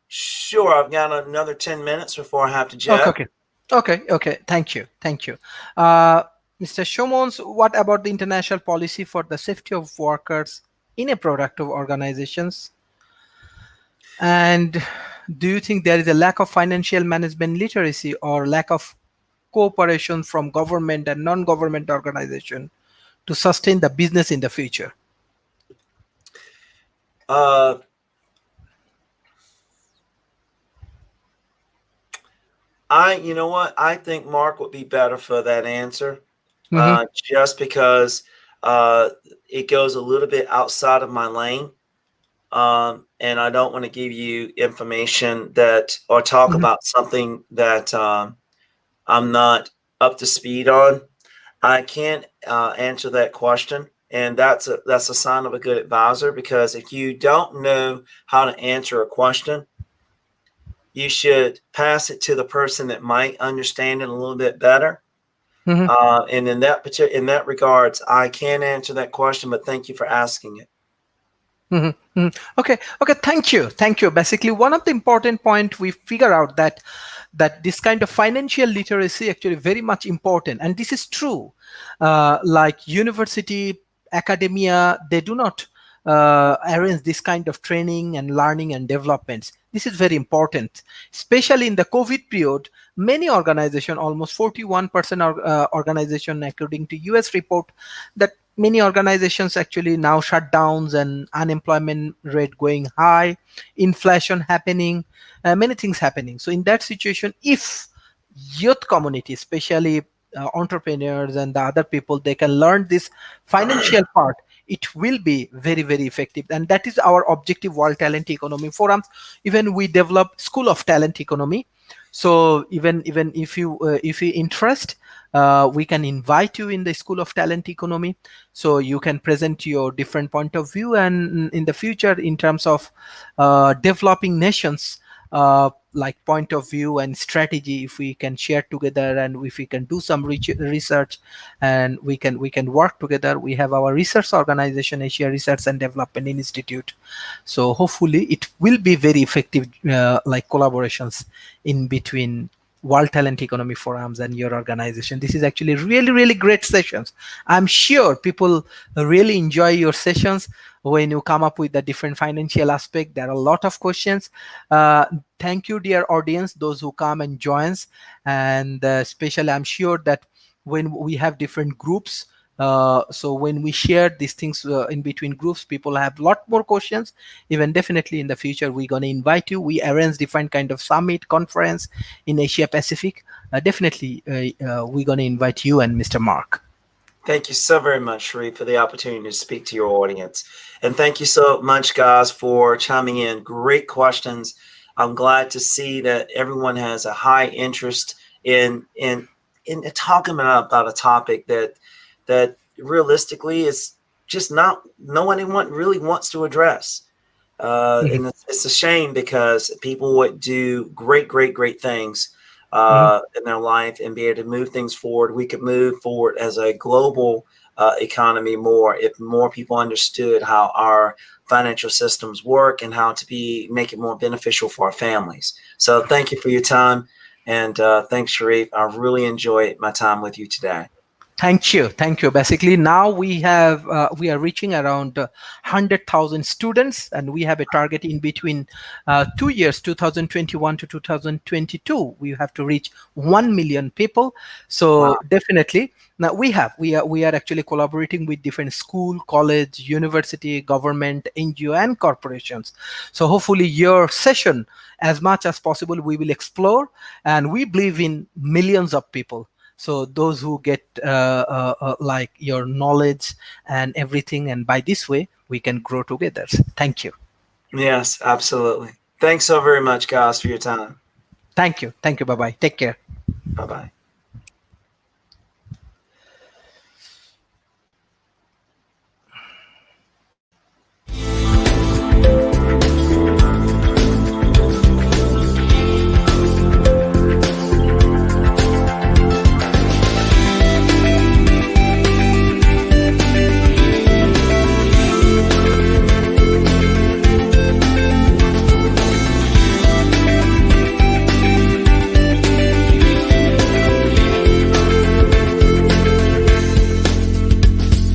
Sure. I've got another 10 minutes before I have to jet. Okay. Thank you. Mr. Shomons, what about the international policy for the safety of workers in a productive organizations? And do you think there is a lack of financial management literacy or lack of cooperation from government and non-government organization to sustain the business in the future? I think Mark would be better for that answer, just because it goes a little bit outside of my lane. And I don't want to give you information or talk about something that I'm not up to speed on. I can't answer that question. And that's a sign of a good advisor, because if you don't know how to answer a question, you should pass it to the person that might understand it a little bit better. And in that regards, I can't answer that question, but thank you for asking it. Mhm, mhm. Okay, thank you. Basically, one of the important point we figure out that this kind of financial literacy actually very much important, and this is true. Like university, academia, they do not arrange this kind of training and learning and developments. This is very important, especially in the COVID period. Many organization, almost 41% organization, according to US report, that many organizations actually now shut downs and unemployment rate going high, inflation happening, many things happening. So in that situation, if youth community, especially entrepreneurs and the other people, they can learn this financial part, it will be very very effective. And that is our objective, World Talent Economy Forums. Even we develop School of Talent Economy. So even if you interest, we can invite you in the School of Talent Economy, so you can present your different point of view. And in the future, in terms of developing nations, like point of view and strategy, if we can share together and if we can do some research, and we can work together. We have our research organization, Asia Research and Development Institute. So hopefully it will be very effective, like collaborations in between World Talent Economy Forums and your organization. This is actually really, really great sessions. I'm sure people really enjoy your sessions when you come up with the different financial aspect. There are a lot of questions. Thank you, dear audience, those who come and joins. And especially, I'm sure that when we have different groups, so when we share these things in between groups, people have a lot more questions. Even definitely in the future, we're going to invite you. We arrange different kind of summit conference in Asia Pacific. Definitely we're going to invite you and Mr. Mark. Thank you so very much, Sharif, for the opportunity to speak to your audience. And thank you so much, guys, for chiming in. Great questions. I'm glad to see that everyone has a high interest in talking about a topic that realistically is just not no one really wants to address. And it's a shame because people would do great things in their life and be able to move things forward. We could move forward as a global economy more if more people understood how our financial systems work and how to make it more beneficial for our families. So thank you for your time. And thanks, Sharif. I really enjoyed my time with you today. Thank you. Basically, now we are reaching around 100,000 students, and we have a target in between 2 years, 2021 to 2022. We have to reach 1 million people. So Wow. definitely, now we are actually collaborating with different school, college, university, government, NGO, and corporations. So hopefully, your session, as much as possible, we will explore, and we believe in millions of people. So those who get like your knowledge and everything, and by this way we can grow together. Thank you. Yes, absolutely. Thanks so very much, guys, for your time. Thank you. Bye bye. Take care. Bye bye.